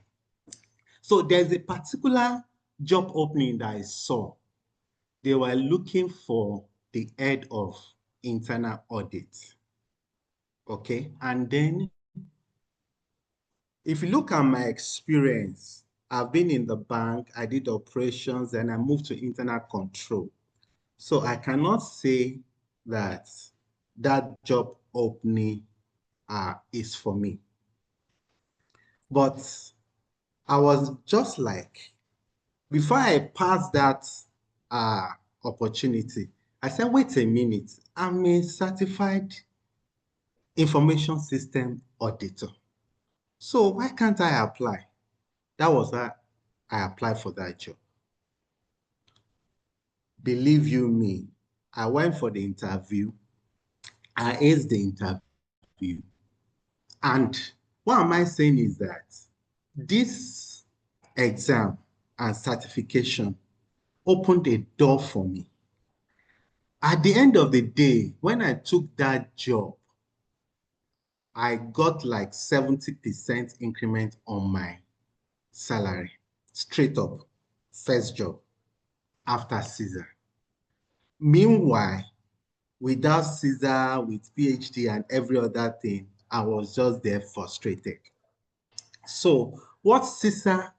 So there's a particular job opening that I saw they were looking for the head of internal audit. Okay, and then if you look at my experience, I've been in the bank, I did operations, and I moved to internal control. So I cannot say that that job opening is for me. But I was just like, before I passed that opportunity, I said, wait a minute, I'm a certified information system auditor. So why can't I apply? That was why I applied for that job. Believe you me, I went for the interview. I aced the interview. And what am I saying is that this exam and certification opened a door for me. At the end of the day, when I took that job, I got like 70% increment on my salary, straight up, first job after CISA. Meanwhile, without CISA, with PhD and every other thing, I was just there frustrated. So what CISA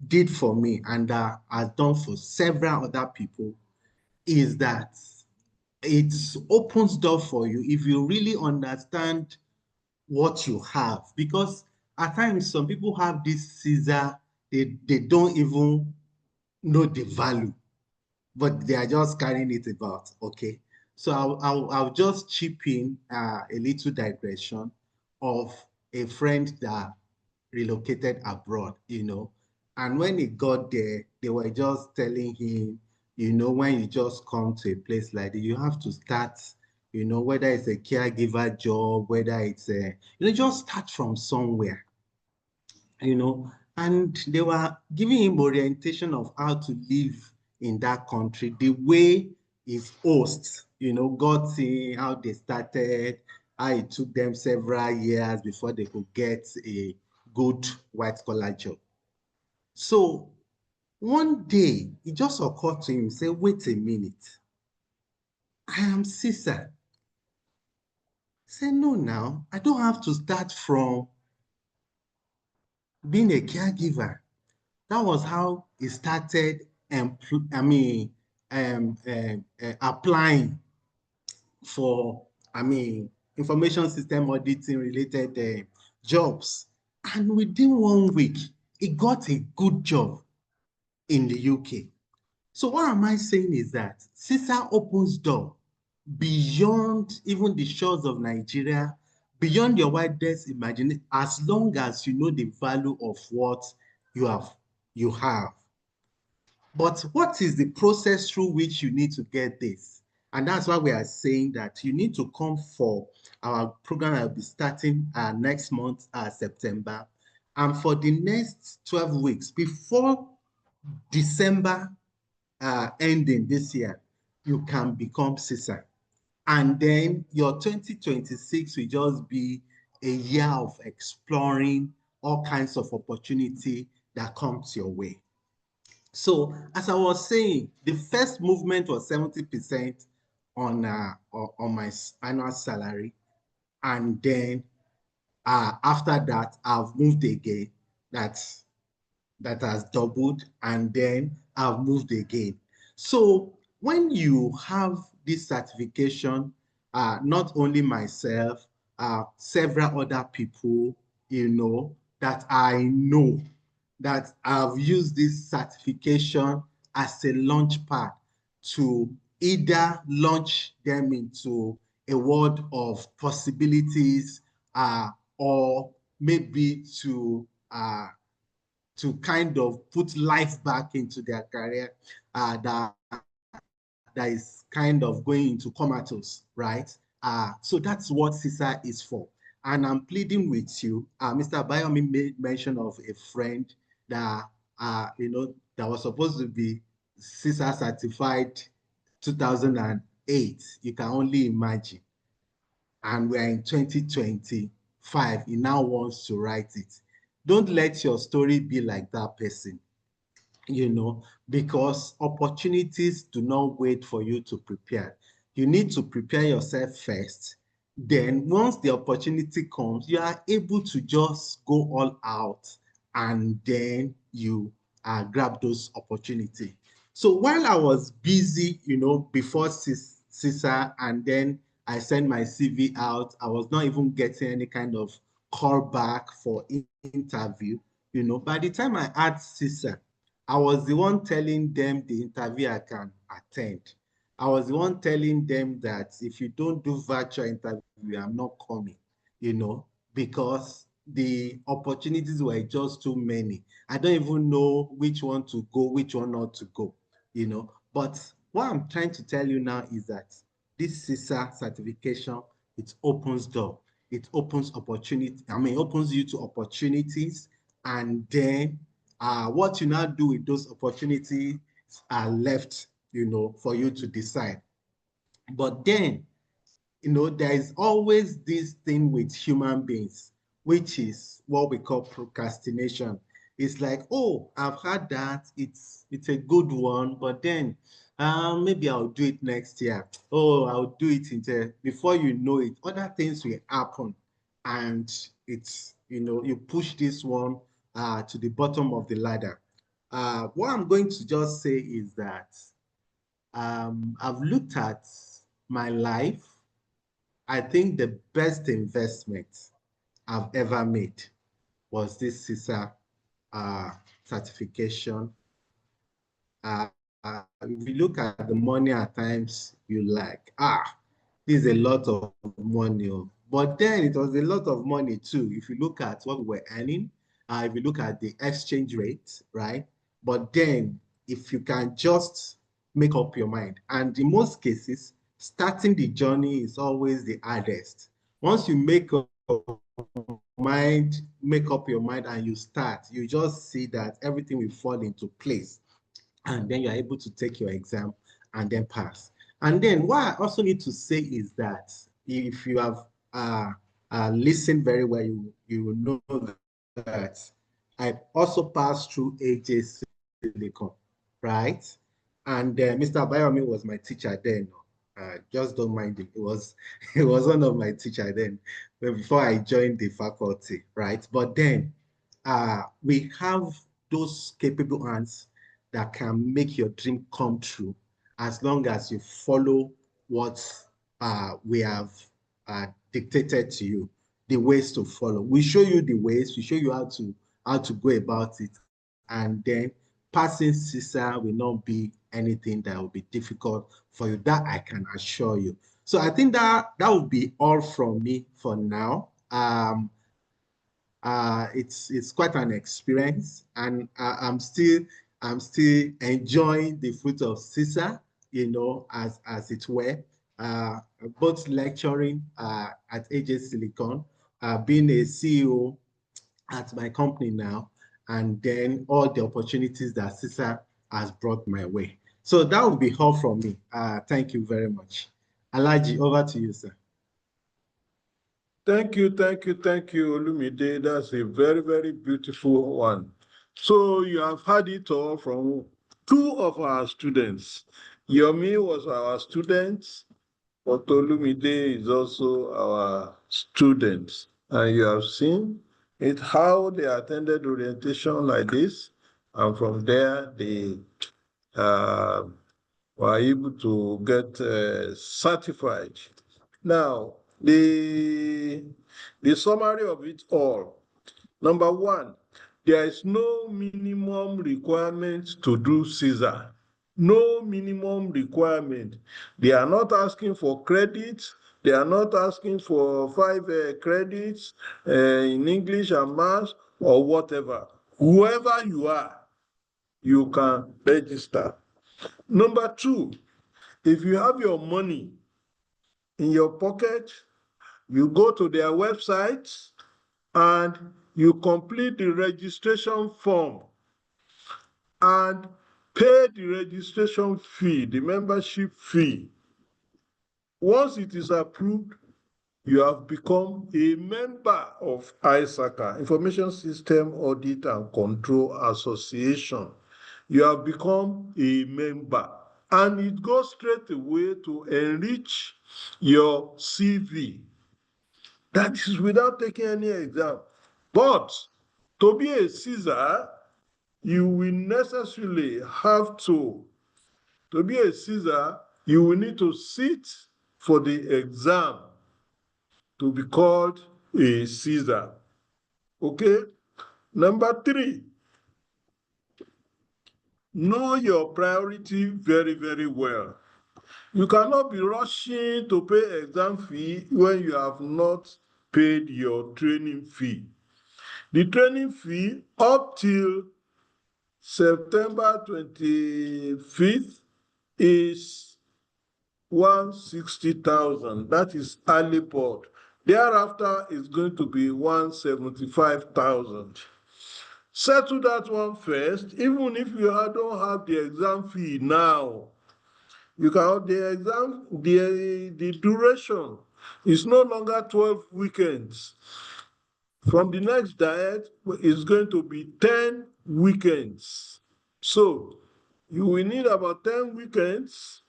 did for me and has done for several other people is that it opens door for you if you really understand what you have. Because at times, some people have this CISA, they don't even know the value, but they are just carrying it about, okay? So I'll just chip in a little digression of a friend that relocated abroad, and when he got there, they were just telling him, when you just come to a place like that, you have to start, whether it's a caregiver job, whether it's just start from somewhere, and they were giving him orientation of how to live in that country, the way his hosts, got in, how they started, how it took them several years before they could get a good white-collar job. So one day, it just occurred to him, say, wait a minute, I am CISA. Say, no, now, I don't have to start from being a caregiver. That was how he started applying for, information system auditing related jobs. And within 1 week, he got a good job in the UK. So what am I saying is that CISA opens door beyond even the shores of Nigeria, beyond your wildest imagination, as long as you know the value of what you have. But what is the process through which you need to get this? And that's why we are saying that you need to come for our program that will be starting next month, September. And for the next 12 weeks, before December ending this year, you can become CISA. And then your 2026 will just be a year of exploring all kinds of opportunity that comes your way. So as I was saying, the first movement was 70% on my annual salary. And then after that, I've moved again. That has doubled, and then I've moved again. So when you have this certification, not only myself, several other people, that I know that I've used this certification as a launch pad to either launch them into a world of possibilities, or maybe to kind of put life back into their career that is kind of going into comatose, right? So that's what CISA is for. And I'm pleading with you. Mr. Bayomi made mention of a friend that, that was supposed to be CISA certified 2008. You can only imagine. And we're in 2025. He now wants to write it. Don't let your story be like that person. because opportunities do not wait for you to prepare. You need to prepare yourself first. Then once the opportunity comes, you are able to just go all out and then you grab those opportunities. So while I was busy, before CISA, and then I sent my CV out, I was not even getting any kind of call back for interview. By the time I had CISA, I was the one telling them the interview I can attend. I was the one telling them that if you don't do virtual interview, I'm not coming, because the opportunities were just too many. I don't even know which one to go, which one not to go, But what I'm trying to tell you now is that this CISA certification, it opens door. It opens opportunity. Opens you to opportunities, and then what you now do with those opportunities are left, for you to decide. But then, there is always this thing with human beings, which is what we call procrastination. It's like, oh, I've had that. It's a good one, but then maybe I'll do it next year. Oh, I'll do it before you know it, other things will happen, and it's you push this one to the bottom of the ladder. What I'm going to just say is that I've looked at my life. I think the best investment I've ever made was this CISA certification. If you look at the money at times, you like, this is a lot of money. But then it was a lot of money too. If you look at what we were earning, if you look at the exchange rate, right? But then if you can just make up your mind, and in most cases, starting the journey is always the hardest. Once you make up your mind and you start, you just see that everything will fall into place, and then you're able to take your exam and then pass. And then what I also need to say is that if you have listened very well, you will know that I also passed through AJ Silicon, right? And Mr. Bayomi was my teacher then. Just don't mind him. He was one of my teacher then, before I joined the faculty, right? But then we have those capable hands that can make your dream come true, as long as you follow what we have dictated to you, the ways to follow. We show you the ways, we show you how to go about it, and then passing CISA will not be anything that will be difficult for you. That I can assure you. So I think that would be all from me for now. It's quite an experience, and I'm still enjoying the fruit of CISA, as it were. Both lecturing at AJ Silicon, being a CEO at my company now, and then all the opportunities that CISA has brought my way. So that would be all from me. Thank you very much. Alaji, over to you, sir. Thank you, Olumide. That's a very, very beautiful one. So you have had it all from two of our students. Yomi was our student, but Olumide is also our student. And you have seen it, how they attended orientation like this, and from there they were able to get certified. Now, the summary of it all. Number one, there is no minimum requirement to do CISA. No minimum requirement. They are not asking for credits. They are not asking for 5 credits in English and maths or whatever. Whoever you are, you can register. Number two, if you have your money in your pocket, you go to their website and you complete the registration form and pay the registration fee, the membership fee. Once it is approved, you have become a member of ISACA, Information System Audit and Control Association. you have become a member, and it goes straight away to enrich your CV. That is without taking any exam. But to be a CISA, you will necessarily have to be a CISA, you will need to sit for the exam to be called a CISA. Okay? Number 3, know your priority very, very well. You cannot be rushing to pay exam fee when you have not paid your training fee. The training fee up till September 25th is 160,000. That is early port. Thereafter is going to be 175,000. Settle that one first. Even if you don't have the exam fee now, you can have the exam, the duration is no longer 12 weekends. From the next diet, it's going to be 10 weekends. So you will need about 10 weekends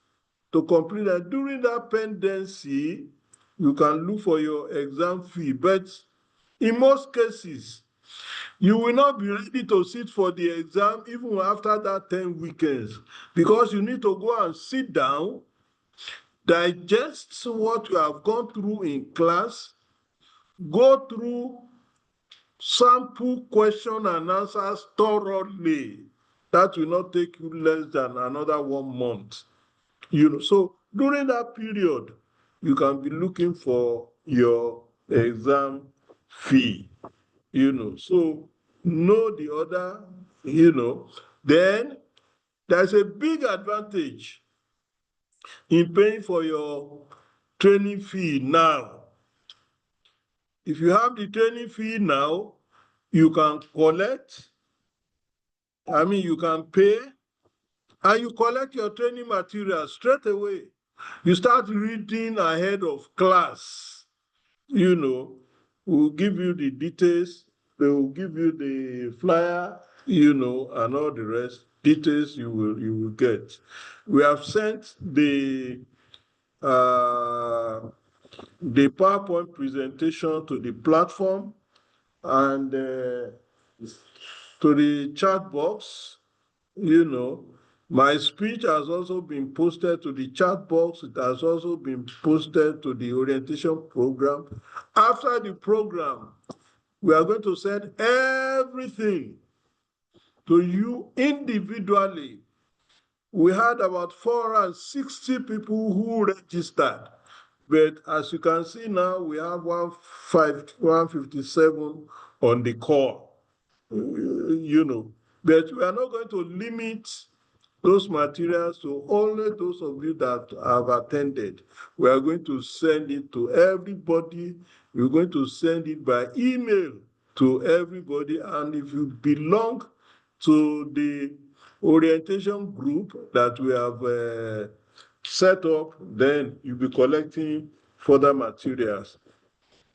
to complete that. During that pendency, you can look for your exam fee. But in most cases, you will not be ready to sit for the exam even after that 10 weekends, because you need to go and sit down, digest what you have gone through in class, go through sample question and answers thoroughly. That will not take you less than another 1 month. So during that period, you can be looking for your exam fee. So know the order. Then there's a big advantage in paying for your training fee now. If you have the training fee now, you can collect, you can pay, and you collect your training material straight away. You start reading ahead of class. We'll give you the details, they will give you the flyer, and all the rest details you will get. We have sent the PowerPoint presentation to the platform and to the chat box. My speech has also been posted to the chat box. It has also been posted to the orientation program. After the program, we are going to send everything to you individually. We had about 460 people who registered, but as you can see now, we have 157 on the call. But we are not going to limit those materials to only those of you that have attended. We are going to send it to everybody. We're going to send it by email to everybody. And if you belong to the orientation group that we have set up, then you'll be collecting further materials.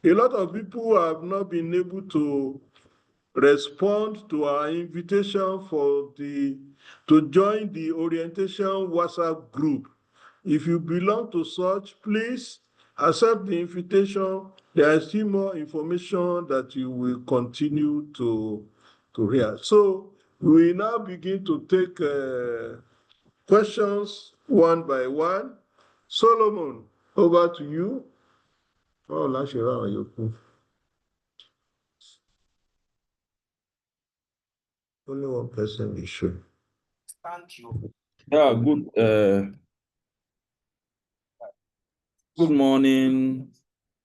A lot of people have not been able to respond to our invitation to join the orientation WhatsApp group. If you belong to such, please accept the invitation. There is still more information that you will continue to hear. So we now begin to take questions one by one. Solomon, over to you. Only one person is sure. Yeah, good morning,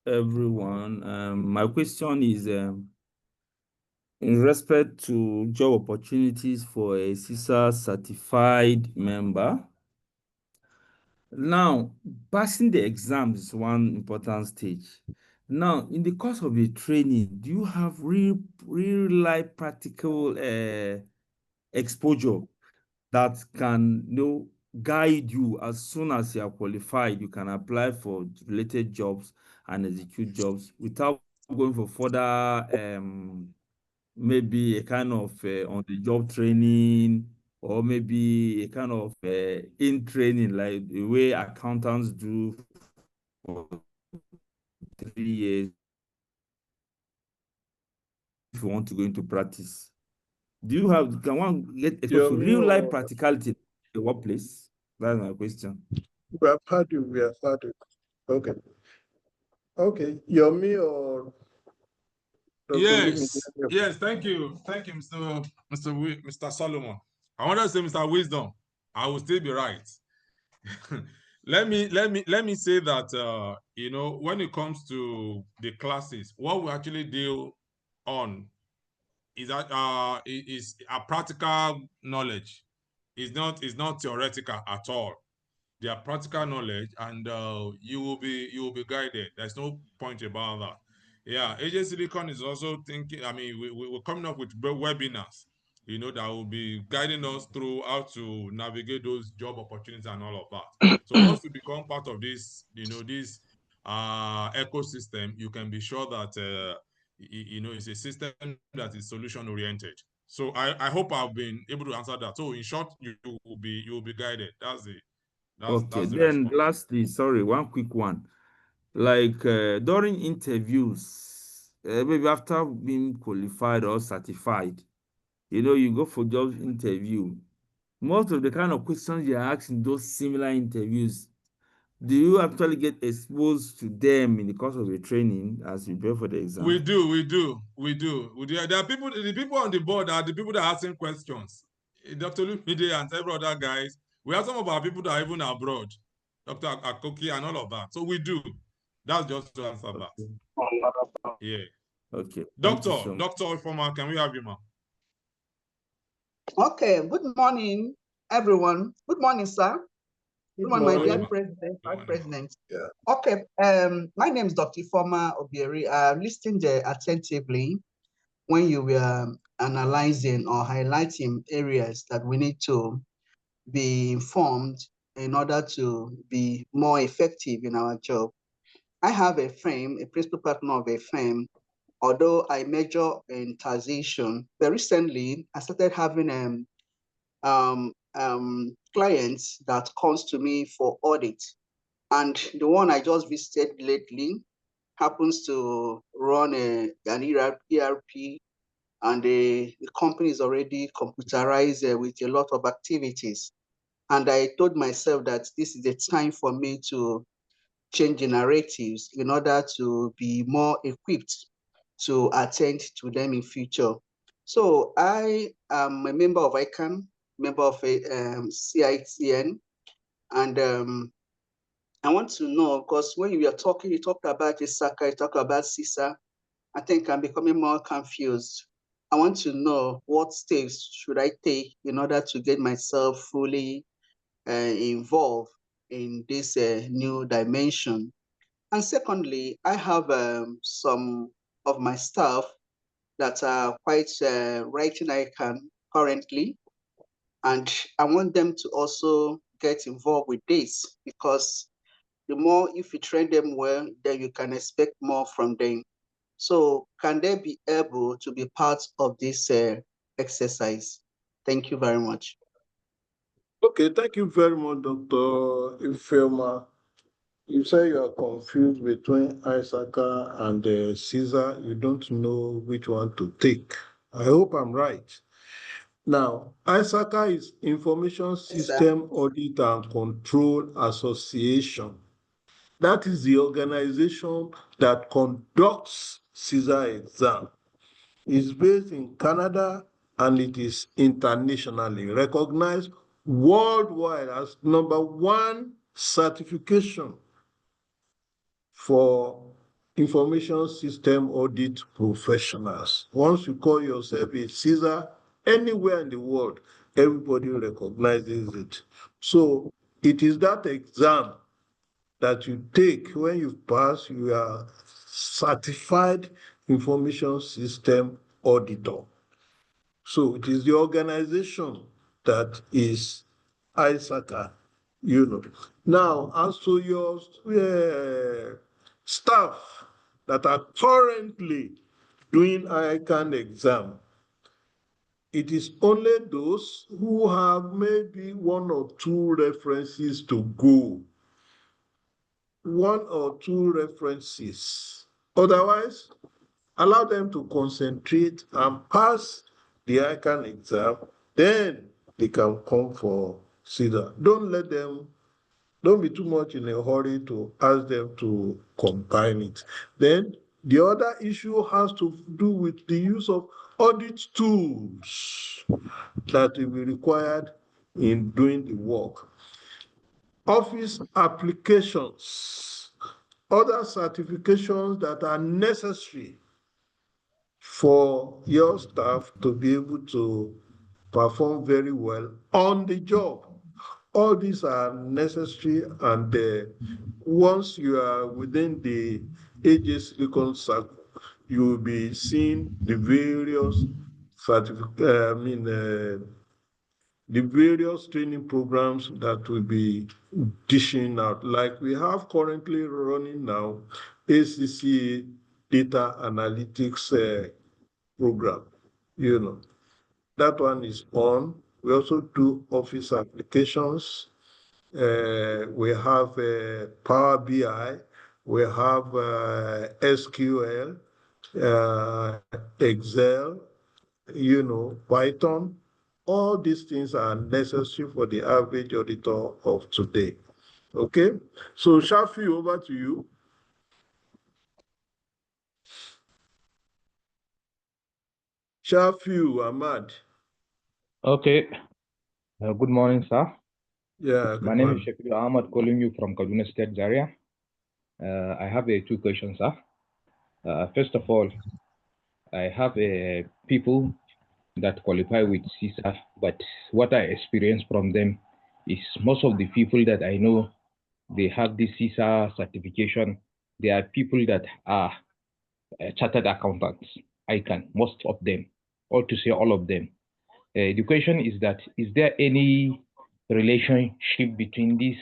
everyone. My question is in respect to job opportunities for a CISA certified member. Now, passing the exam is one important stage. Now, in the course of the training, do you have real life practical exposure that can guide you? As soon as you are qualified, you can apply for related jobs and execute jobs without going for further maybe a kind of on-the-job training or maybe a kind of in training, like the way accountants do for 3 years if you want to go into practice? Can one get exposed to real life practicality in the workplace? That's my question. We have had you. We have had you. Okay. Okay. Yomi or Dr. Yes, yes, thank you. Thank you, Mr. Solomon. I want to say Mr. Wisdom. I will still be right. Let me say that you know, when it comes to the classes, what we actually deal on is that is a practical knowledge. It's not theoretical at all. They are practical knowledge, and you will be guided. There's no point about that. Yeah, AJ Silicon is also thinking. I mean, we're coming up with webinars, you know, that will be guiding us through how to navigate those job opportunities and all of that. So once you become part of this, you know, this ecosystem, you can be sure that you know, it's a system that is solution oriented. So I hope I've been able to answer that. So in short, you will be guided. That's it. Okay, That's the then response. lastly, sorry, one quick one. Like during interviews, maybe after being qualified or certified, you know, you go for job interview. Most of the kind of questions you are asked in those similar interviews, do you actually get exposed to them in the course of your training as you prepare for the exam? We do. There are people, the people on the board are the people that are asking questions. Dr. Lumide and several other guys. We have some of our people that are even abroad, Dr. Akoki and all of that. So we do. That's just to answer that. Yeah. Okay. Thank you so much. Dr. Former, can we have you, ma'am? Okay, good morning, everyone. Good morning, sir. Good morning, my dear President, Vice President. Yeah. Okay, my name is Dr. Ifeoma Obieri. I listened attentively when you were analyzing or highlighting areas that we need to be informed in order to be more effective in our job. I have a firm, a principal partner of a firm. Although I major in taxation, but recently I started having clients that comes to me for audit. And the one I just visited lately happens to run an ERP, and the company is already computerized with a lot of activities. And I told myself that this is the time for me to change the narratives in order to be more equipped to attend to them in future. So I am a member of ICANN, member of a CITN, and I want to know, because when you are talking, you talked about ISACA, you talked about CISA. I think I'm becoming more confused. I want to know what steps should I take in order to get myself fully involved in this new dimension. And secondly, I have some of my staff that are quite writing ICANN currently, and I want them to also get involved with this, because the more if you train them well, then you can expect more from them. So can they be able to be part of this exercise? Thank you very much. Okay, thank you very much, Dr. Ifeoma. You say you are confused between ISACA and CISA. You don't know which one to take. I hope I'm right. Now, ISACA is Information System Audit and Control Association. That is the organization that conducts CISA exam. It's based in Canada and it is internationally recognized worldwide as #1 certification for information system audit professionals. Once you call yourself a CISA anywhere in the world, everybody recognizes it. So it is that exam that you take. When you pass, you are certified information system auditor. So it is the organization that is ISACA, you know. Now, as to your staff that are currently doing ICANN exam, it is only those who have maybe one or two references to go. One or two references. Otherwise, allow them to concentrate and pass the ICANN exam. Then they can come for CISA. Don't be too much in a hurry to ask them to combine it. Then the other issue has to do with the use of audit tools that will be required in doing the work. Office applications, other certifications that are necessary for your staff to be able to perform very well on the job. All these are necessary, and once you are within the AJ Silicon Circle, you will be seeing the various the various training programs that will be dishing out. Like we have currently running now, ACCA Data Analytics program, that one is on. We also do office applications. We have Power BI, we have SQL, Excel, Python. All these things are necessary for the average auditor of today. Okay, so Shafi, over to you. Shafi Ahmad. Okay. Good morning, sir. Yeah. My name is Shafi Ahmad, calling you from Kaduna State, Zaria. I have two questions, sir. First of all, I have people that qualify with CISA, but what I experience from them is most of the people that I know, they have this CISA certification. They are people that are chartered accountants. Most of them, or to say all of them. The question is that, is there any relationship between this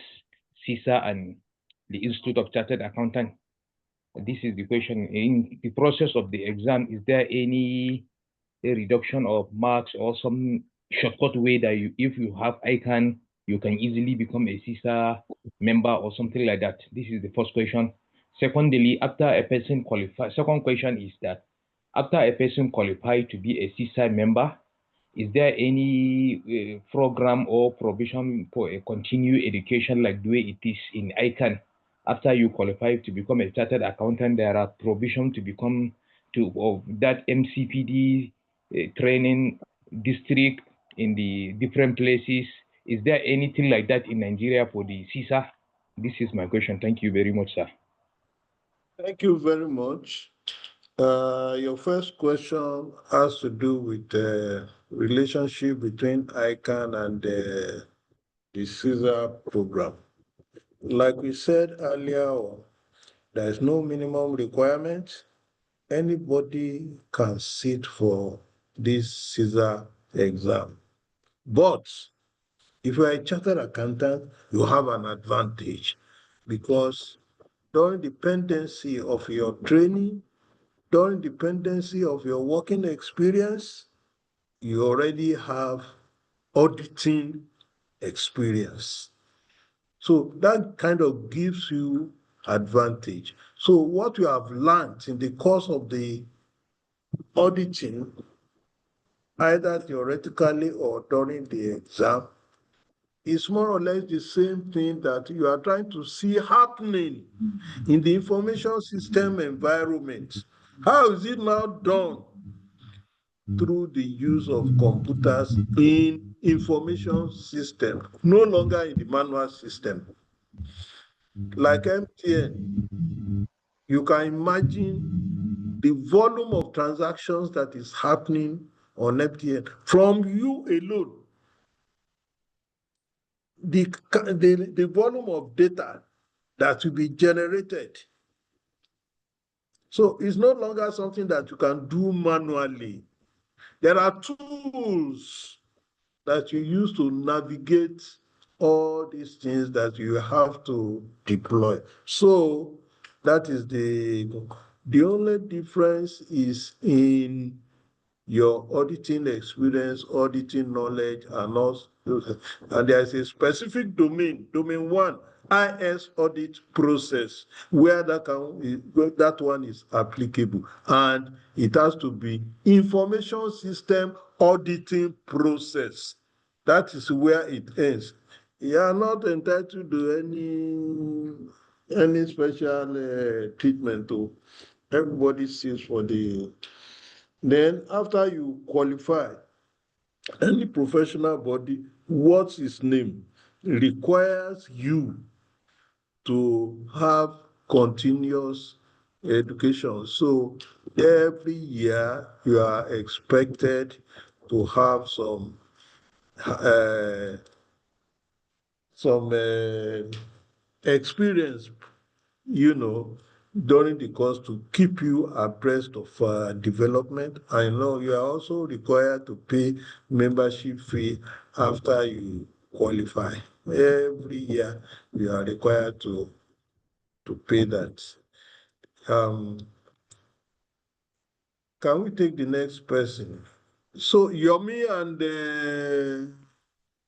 CISA and the Institute of Chartered Accountants? This is the question. In the process of the exam, is there any reduction of marks or some shortcut way that if you have ICANN, you can easily become a CISA member or something like that? This is the first question. Secondly, after a person qualifies, second question is that after a person qualifies to be a CISA member, is there any program or provision for a continued education like the way it is in ICANN? After you qualify to become a chartered accountant, there are provisions to become of that MCPD training district in the different places. Is there anything like that in Nigeria for the CISA? This is my question. Thank you very much, sir. Thank you very much. Your first question has to do with the relationship between ICANN and the CISA program. Like we said earlier, there is no minimum requirement. Anybody can sit for this CISA exam. But if you are a chartered accountant, you have an advantage because during dependency of your training, during dependency of your working experience, you already have auditing experience. So that kind of gives you advantage. So what you have learned in the course of the auditing, either theoretically or during the exam, is more or less the same thing that you are trying to see happening in the information system environment. How is it now done? Through the use of computers in information system, no longer in the manual system. Like MTN, you can imagine the volume of transactions that is happening on MTN from you alone. The volume of data that will be generated. So it's no longer something that you can do manually. There are tools that you use to navigate all these things that you have to deploy. So that is the only difference is in your auditing experience, auditing knowledge, and also, and there's a specific domain 1, IS audit process, where that one is applicable, and it has to be information system auditing process. That is where it ends. You are not entitled to any special treatment. Everybody sees for the. Then after you qualify, any professional body, what's its name, requires you to have continuous education. So every year you are expected to have some experience, during the course to keep you abreast of development. I know you are also required to pay membership fee after you qualify. Every year you are required to pay that. Can we take the next person? So Yomi and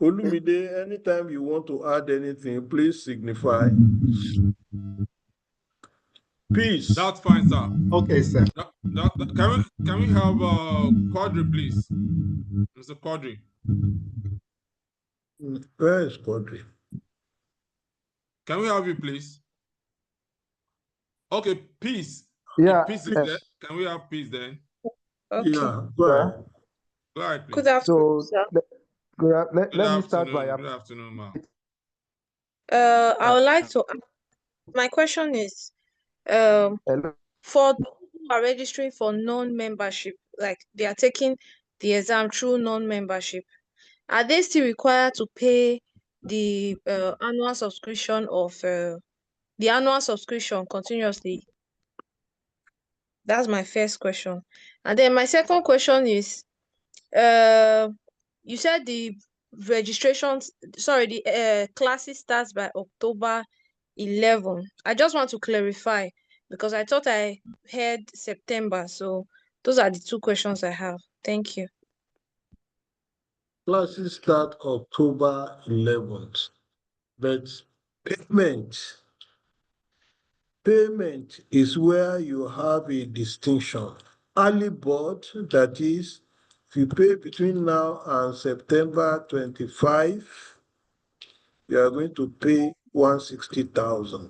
Olumide, anytime you want to add anything, please signify. Peace. That's fine, sir. Okay, sir. Can we have Quadri, please? Mr. Quadri. Where is Quadri? Can we have you, please? Okay, Peace. Yeah. If Peace is there, can we have Peace then? Okay. Yeah, go ahead. Go ahead, please. Good afternoon, So sir. let me start by Good afternoon, ma. I would like to. My question is, hello. for those who are registering for non-membership, like they are taking the exam through non-membership, are they still required to pay the annual subscription continuously? That's my first question. And then my second question is, you said the classes starts by October 11. I just want to clarify because I thought I heard September. So those are the two questions I have. Thank you. Classes start October 11th, but payment is where you have a distinction. Early board, that is, if you pay between now and September 25, you are going to pay 160,000.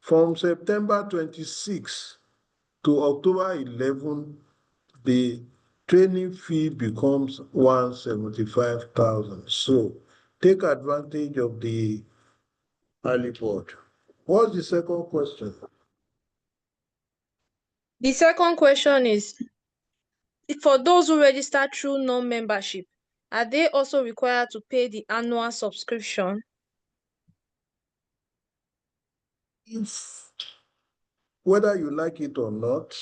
From September 26 to October 11, the training fee becomes 175,000. So take advantage of the early board. What's the second question? The second question is, for those who register through non-membership, are they also required to pay the annual subscription? If, whether you like it or not,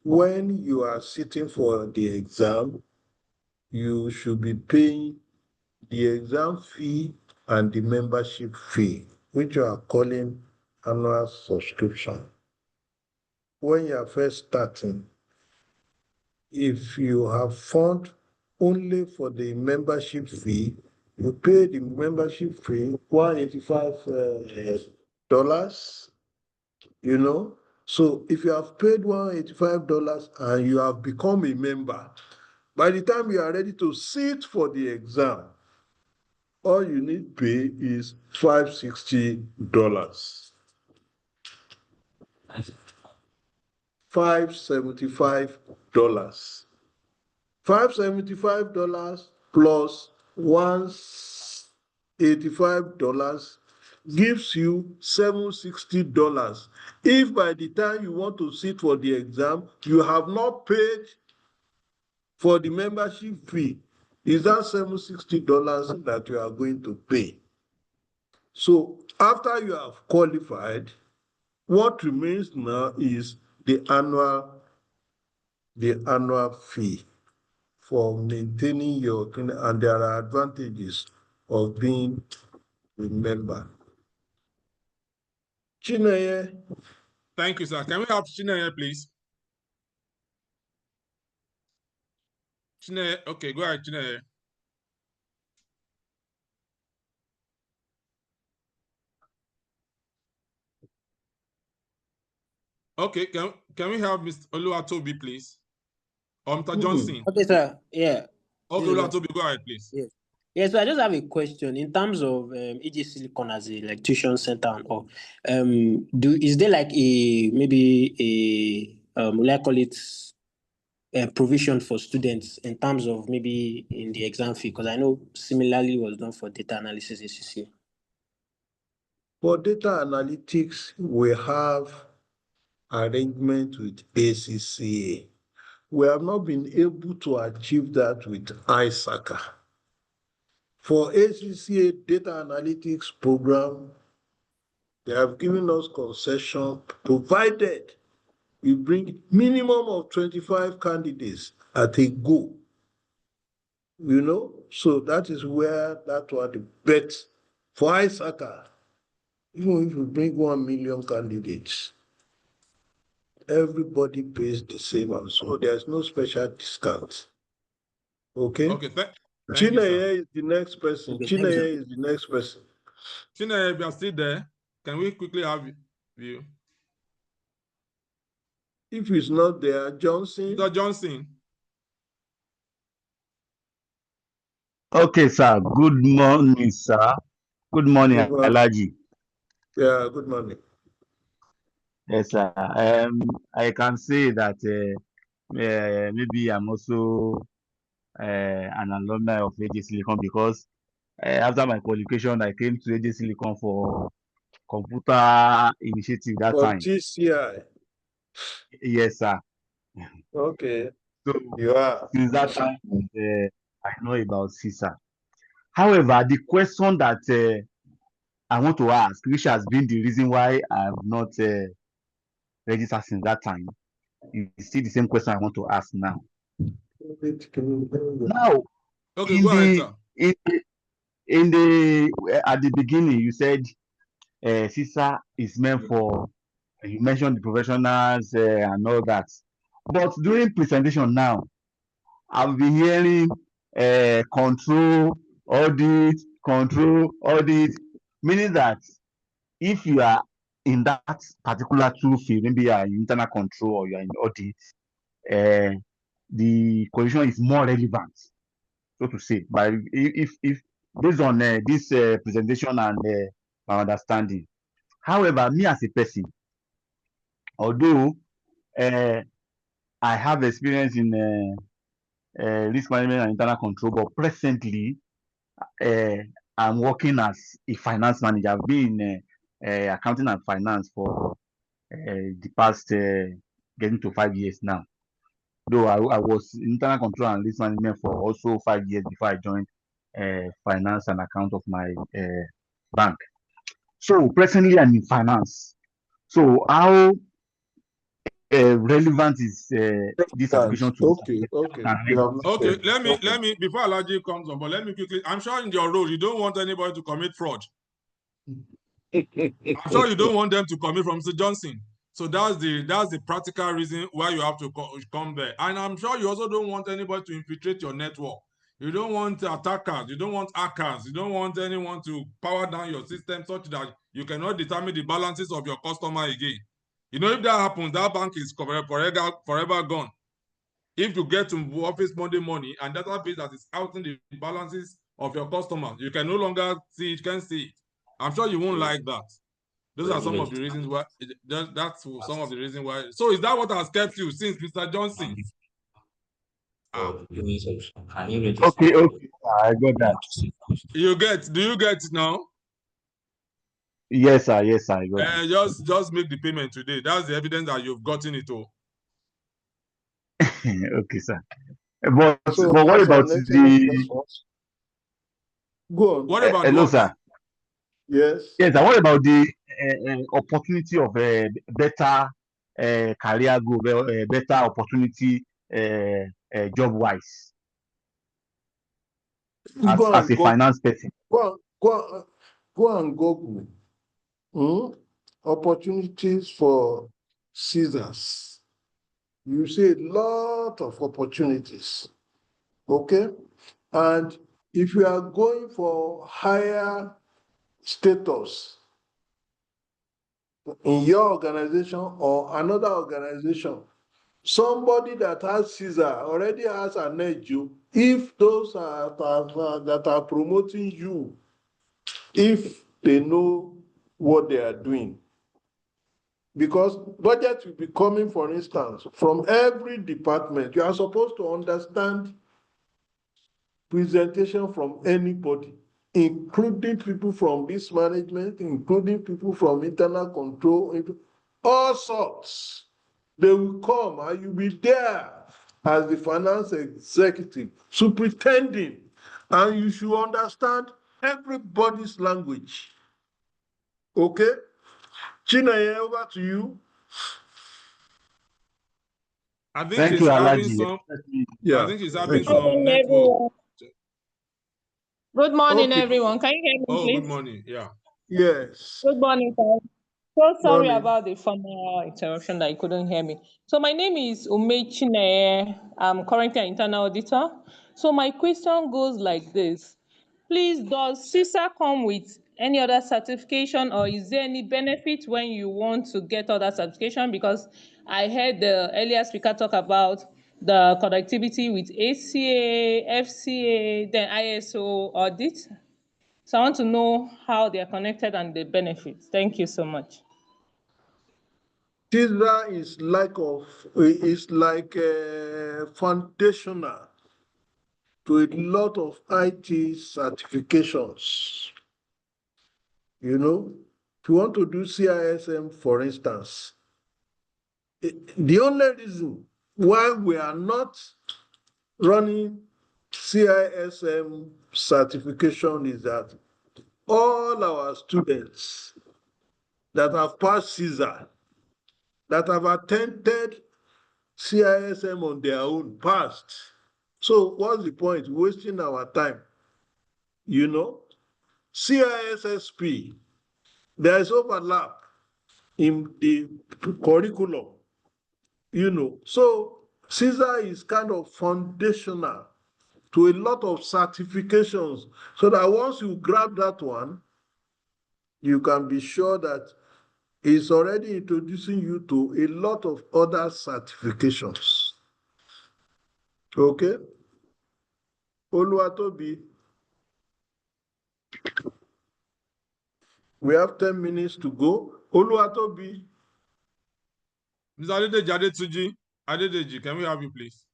when you are sitting for the exam, you should be paying the exam fee and the membership fee, which you are calling annual subscription. When you are first starting, if you have fund only for the membership fee, you pay the membership fee $185, So if you have paid $185 and you have become a member, by the time you are ready to sit for the exam, all you need to pay is $560. $575. $575 plus $185 gives you $760. If by the time you want to sit for the exam, you have not paid for the membership fee, is that $760 that you are going to pay? So after you have qualified, what remains now is the annual fee for maintaining your, and there are advantages of being a member. Chineye. Thank you, sir. Can we have Chineye, please? Chine, okay, go ahead, Chine. Okay, can we have Mr. Oluwatobi, please? Or Mr. Johnson? Okay, sir. Yeah. Okay, Oluwatobi, go ahead, please. Yes. Yeah, so I just have a question in terms of EG Silicon as a like tuition center and all. Is there like maybe a will I call it a provision for students in terms of maybe in the exam fee? Because I know similarly was done for data analysis ACCA. For data analytics, we have arrangement with ACCA. We have not been able to achieve that with ISACA. For ACCA data analytics program, they have given us concession provided we bring minimum of 25 candidates at a go. You know, so that is where that was the bet for ISACA. Even if you bring 1 million candidates, everybody pays the same, and so there's no special discount. Okay. Okay, thank you, sir. Chineye is the next person. Okay, Chineye is the next person. Chineye, if you are still there, can we quickly have you? If he's not there, Johnson. Mr. Johnson. Okay, sir. Good morning, sir. Good morning, Alaji. Yeah, good morning. Yes, sir. I can say that maybe I'm also an alumni of AJ Silicon because after my qualification, I came to AJ Silicon for computer initiative that From time. TCI. Yes, sir. Okay. So you are. Since that time, I know about CISA. However, the question that I want to ask, which has been the reason why I have not registered since that time, is still the same question I want to ask now. Now, okay, go ahead, sir. At the beginning, you said CISA is meant for, you mentioned the professionals and all that. But during presentation now, I've been hearing control, audit, meaning that if you are in that particular tool field, maybe you are in internal control or you are in audit, the qualification is more relevant, so to say. But if based on this presentation and my understanding. However, me as a person, although I have experience in risk management and internal control, but presently I'm working as a finance manager. I've been in accounting and finance for the past getting to 5 years now. Though I was in internal control and risk management for also 5 years before I joined finance and account of my bank. So presently I'm in finance. So how relevant is this application to? Okay, let me before Alaji comes on, but let me quickly. I'm sure in your role you don't want anybody to commit fraud. I'm sure you don't want them to commit from Mr. Johnson. So that's the practical reason why you have to come there. And I'm sure you also don't want anybody to infiltrate your network. You don't want attackers, you don't want hackers, you don't want anyone to power down your system such that you cannot determine the balances of your customer again. You know, if that happens, that bank is forever gone. If you get to office Monday morning and database that is counting the balances of your customers, you can no longer see it, can't see it. I'm sure you won't like that. Those are some of the reasons why. That's some of the reasons why. So is that what has kept you since, Mr. Johnson? Okay, I got that. Do you get it now? Yes, sir. Yes, sir. I got it. Just make the payment today. That's the evidence that you've gotten it all. Okay, sir. But what about the? Go on. What about hello, what? Sir? Yes. Yes, sir. What about the opportunity of better career growth, better opportunity job-wise as a finance person? Go and Google opportunities for CISAs. You see a lot of opportunities. Okay? And if you are going for higher status in your organization or another organization, somebody that has CISA already has an edge. If those that are promoting you, if they know what they are doing, because budget will be coming, for instance, from every department. You are supposed to understand presentation from anybody, including people from risk management, including people from internal control, all sorts. They will come and you'll be there as the finance executive, superintending, and you should understand everybody's language. Okay? Chinaye, over to you. I think Thank she's you, having Alaji. some. Yeah. I think she's having Thank you. some network. Good morning, Okay. everyone. Can you hear me, Oh, please? good morning. Yeah. Yes. Good morning, sir. So sorry Morning. about the former interruption that you couldn't hear me. So my name is Umechine. I'm currently an internal auditor. So my question goes like this. Please, does CISA come with any other certification, or is there any benefit when you want to get other certification? Because I heard the earlier speaker talk about the connectivity with ACA, FCA, then ISO audit. So I want to know how they are connected and the benefits. Thank you so much. CISA is like foundational to a lot of IT certifications. You know, if you want to do CISM, for instance, the only reason why we are not running CISM certification is that all our students that have passed CISA, that have attended CISM on their own, passed. So what's the point? Wasting our time. You know, CISSP, there is overlap in the curriculum, you know. So CISA is kind of foundational to a lot of certifications, so that once you grab that one, you can be sure that it's already introducing you to a lot of other certifications. Okay? Oluwatobi, we have 10 minutes to go. Oluwatobi. Mr. Adedeji, can we have you, please?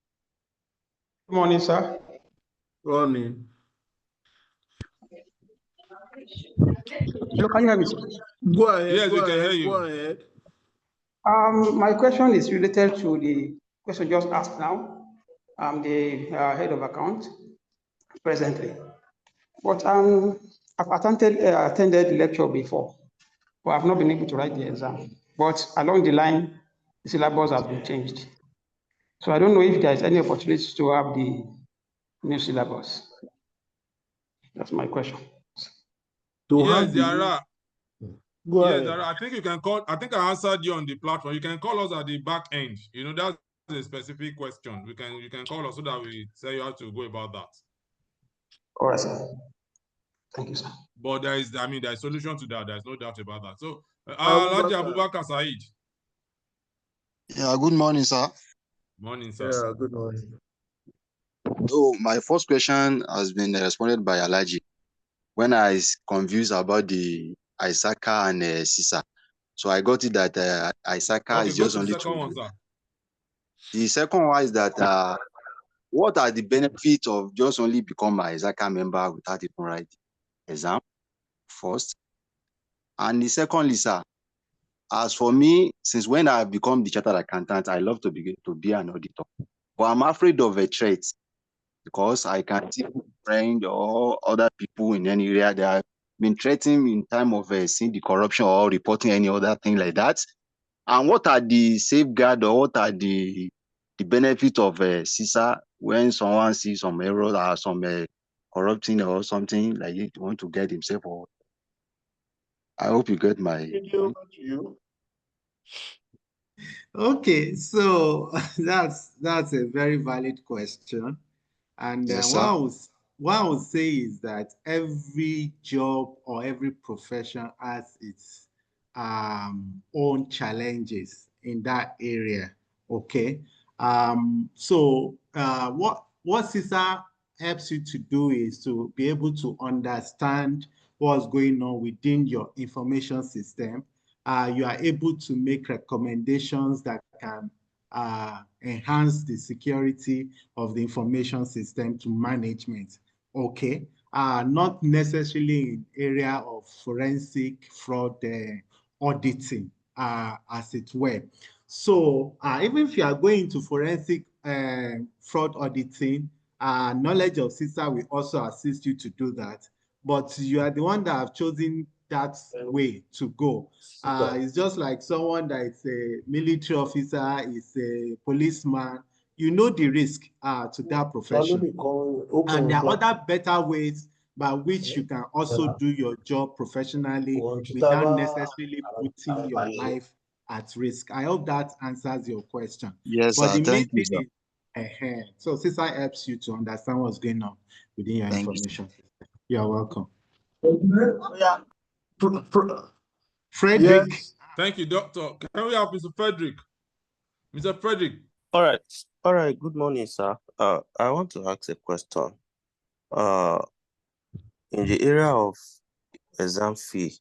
Good morning, sir. Morning. Hello, can you hear me, sir? Go ahead. Yes, we can hear you. Go ahead. My question is related to the question just asked now. I'm the head of account presently. But I've attended the lecture before, but I've not been able to write the exam. But along the line, the syllabus has been changed. So I don't know if there's any opportunity to have the new syllabus. That's my question. Yes, there are. Go yes, ahead. there are. I think you can call. I think I answered you on the platform. You can call us at the back end. You know, that's a specific question. You can call us so that we tell you how to go about that. All right, sir. Thank you, sir. But there is a solution to that. There's no doubt about that. So, Abubakar. Abubakar Said. Yeah, good morning, sir. Morning, sir. Yeah, good morning. So my first question has been responded by Alaji when I is confused about the ISACA and CISA. So I got it that ISACA Okay, is go just to the only second one, sir. The second one is that what are the benefits of just only become an ISACA member without even writing exam first? And the secondly, sir, as for me, since when I have become the chartered accountant, I love to be an auditor. But I'm afraid of a threat because I can see friends or other people in any area that have been threatening in time of seeing the corruption or reporting any other thing like that. And what are the safeguards or what are the benefits of CISA when someone sees some errors or some corrupting or something like it, want to get himself or I hope you get my point. Okay, so that's a very valid question. And Yes, what I would say is that every job or every profession has its own challenges in that area. Okay. So what CISA helps you to do is to be able to understand what's going on within your information system. You are able to make recommendations that can enhance the security of the information system to management. Okay. Not necessarily in area of forensic fraud auditing, as it were. So even if you are going to forensic fraud auditing, knowledge of CISA will also assist you to do that. But you are the one that have chosen that way to go. It's just like someone that is a military officer, is a policeman. You know the risk to that profession. And there are other better ways by which you can also do your job professionally without necessarily putting your life at risk. I hope that answers your question. yes, But sir. the main Thank you, thing sir. is, so CISA helps you to understand what's going on within your Thank you, information system. You're welcome. Yeah. Frederick. Yes. Thank you, Doctor. Can we have Mr. Frederick? Mr. Frederick. All right. Good morning, sir. I want to ask a question. In the area of exam fee,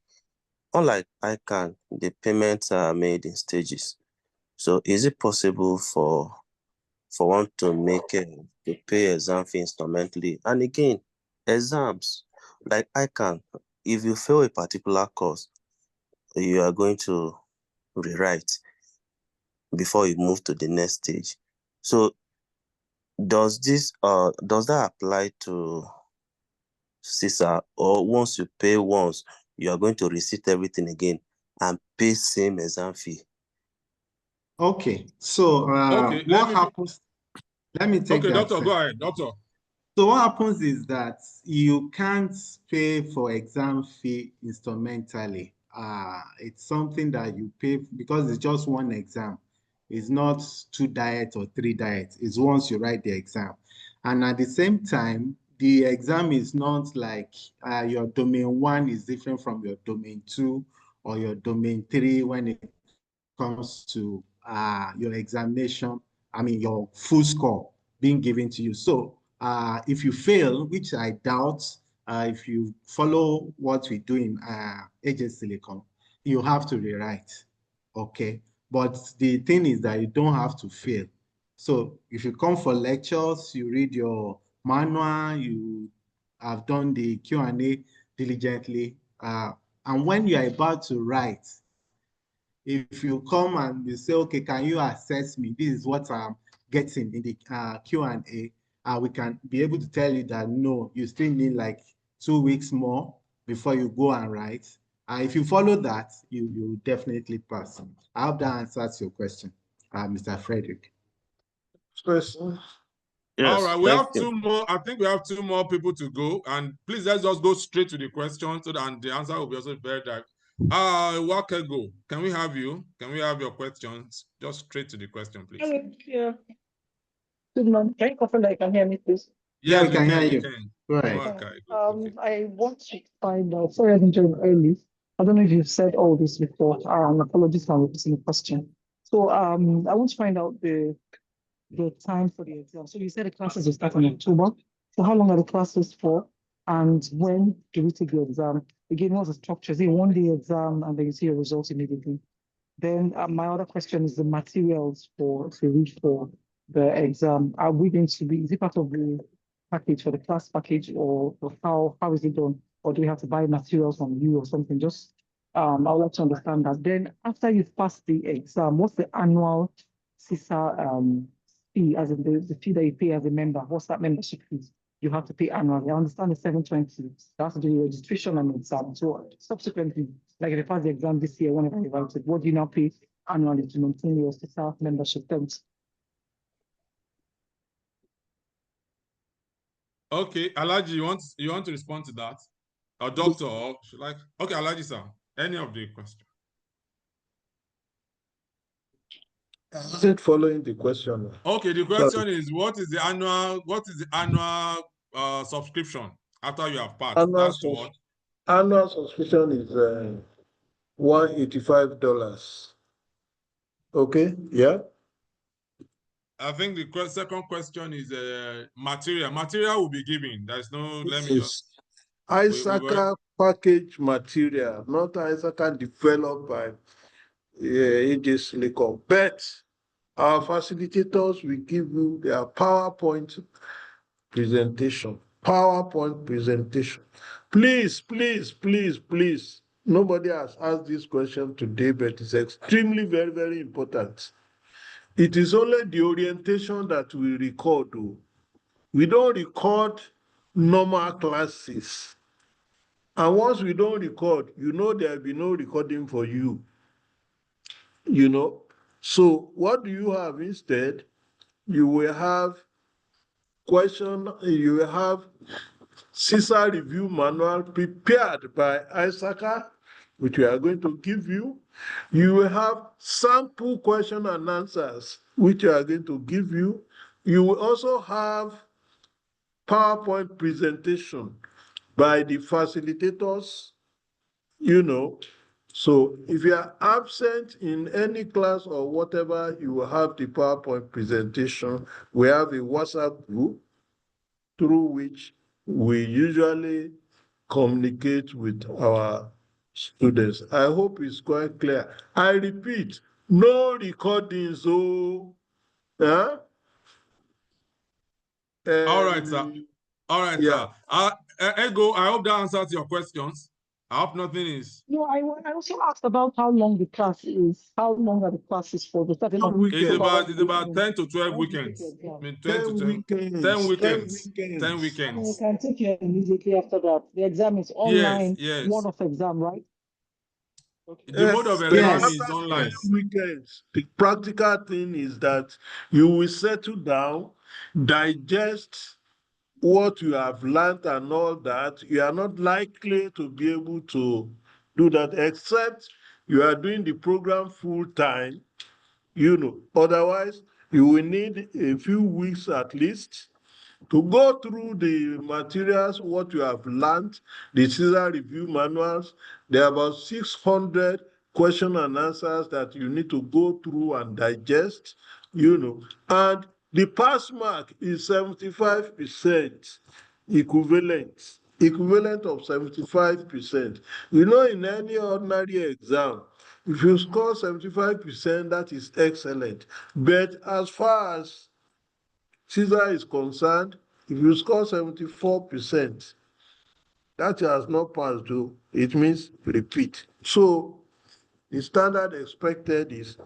unlike ICANN, the payments are made in stages. So is it possible for one to pay exam fee instrumentally? And again, exams, like ICANN, if you fail a particular course, you are going to rewrite before you move to the next stage. So does that apply to CISA, or once you pay once, you are going to receipt everything again and pay same exam fee? Okay, so what happens? Let me take that. Doctor, go ahead, Doctor. So what happens is that you can't pay for exam fee instrumentally. It's something that you pay because it's just one exam. It's not 2 diets or 3 diets. It's once you write the exam. And at the same time, the exam is not like your domain 1 is different from your domain 2 or your domain 3 when it comes to your examination, your full score being given to you. So if you fail, which I doubt, if you follow what we do in Agent Silicon, you have to rewrite, okay? But the thing is that you don't have to fail. So if you come for lectures, you read your manual, you have done the Q&A diligently, and when you are about to write, if you come and you say, okay, can you assess me? This is what I'm getting in the Q&A. We can be able to tell you that, no, you still need like 2 weeks more before you go and write. If you follow that, you definitely pass. I hope that answers your question, Mr. Frederick. Yes, all right, we have 2 more. I think we have 2 more people to go. And please, let's just go straight to the question so that the answer will be also very direct. Wakego, can we have you? Can we have your questions? Just straight to the question, please. Yeah. Good morning. Can you confirm that you can hear me, please? Yeah, we can hear you. Go ahead. Okay. I want to find out. Sorry, I didn't join early. I don't know if you've said all this before. Apologies for repeating the question. So I want to find out the time for the exam. So you said the classes will start in October. So how long are the classes for? And when do we take the exam? Again, what's the structure? Is it 1-day exam and then you see your results immediately? Then my other question is the materials to read for the exam. Are we going to be, is it part of the package for the class package, or how is it done? Or do we have to buy materials from you or something? Just I would like to understand that. Then after you've passed the exam, what's the annual CISA fee, as in the fee that you pay as a member? What's that membership fee you have to pay annually? I understand the 720. That's to do your registration and exam. So subsequently, like if you pass the exam this year, whenever you write it, what do you now pay annually to maintain your CISA membership terms? Okay, Alaji, you want to respond to that? Or Doctor, or should I? Okay, Alaji, sir. Any of the questions? I wasn't following the question. Okay, the question is, what is the annual subscription after you have passed? That's what? Annual subscription is $185. Okay, yeah. I think the second question is material. Material will be given. There's no, let me Yes. just. ISACA package material, not ISACA developed by AJ Silicon. But our facilitators will give you their PowerPoint presentation. PowerPoint presentation. Please, please, please, please. Nobody has asked this question today, but it's extremely very, very important. It is only the orientation that we record. We don't record normal classes. And once we don't record, you know there will be no recording for you. You know? So what do you have instead? You will have you will have CISA review manual prepared by ISACA, which we are going to give you. You will have sample question and answers, which we are going to give you. You will also have PowerPoint presentation by the facilitators, you know. So if you are absent in any class or whatever, you will have the PowerPoint presentation. We have a WhatsApp group through which we usually communicate with our students. I hope it's quite clear. I repeat, no recordings. Oh, huh? All right, sir. All right, yeah. sir. Ego, I hope that answers your questions. I hope nothing is. No, I also asked about how long the class is. How long are the classes for? It's about 10 to 12 weekends. I mean, 10 to 10 weekends. 10 weekends. You can take it immediately after that. The exam is online, yes. one-off exam, right? The mode of exam is online. Weekends. The practical thing is that you will settle down, digest what you have learned and all that. You are not likely to be able to do that except you are doing the program full time, you know. Otherwise, you will need a few weeks at least to go through the materials, what you have learned, the CISA review manuals. There are about 600 question and answers that you need to go through and digest, you know. And the pass mark is 75% equivalent of 75%. You know, in any ordinary exam, if you score 75%, that is excellent. But as far as CISA is concerned, if you score 74%, that has not passed due, it means repeat. So the standard expected is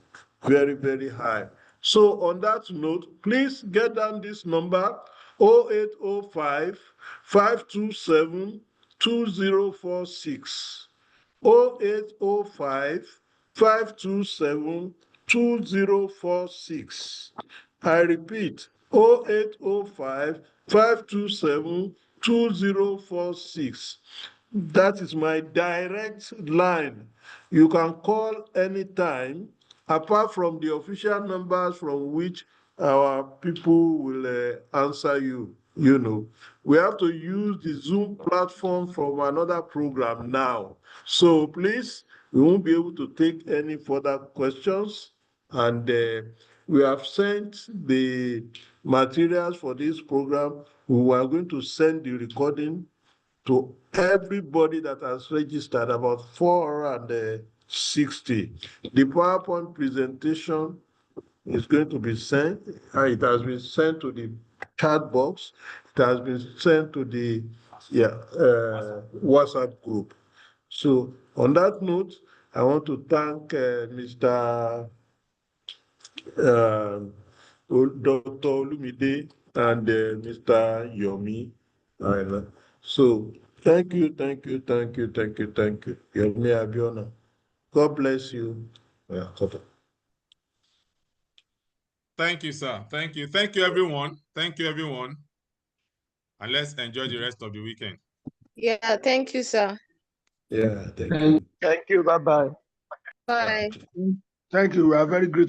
very, very high. So on that note, please get down this number, 0805 527 2046. 0805 527 2046. I repeat, 0805 527 2046. That is my direct line. You can call anytime, apart from the official numbers from which our people will answer you. You know, we have to use the Zoom platform from another program now. So please, we won't be able to take any further questions. And we have sent the materials for this program. We are going to send the recording to everybody that has registered, about 460. The PowerPoint presentation is going to be sent. It has been sent to the chat box. It has been sent to the WhatsApp group. So on that note, I want to thank Mr. Dr. Olumide and Mr. Yomi. So thank you. Yomi Abiona. God bless you. Yeah, Thank you, sir. Thank you. Thank you, everyone. Thank you, everyone. And let's enjoy the rest of the weekend. Yeah, thank you, sir. Yeah, thank you. Thank you. Bye-bye. Bye. Thank you. We are very grateful.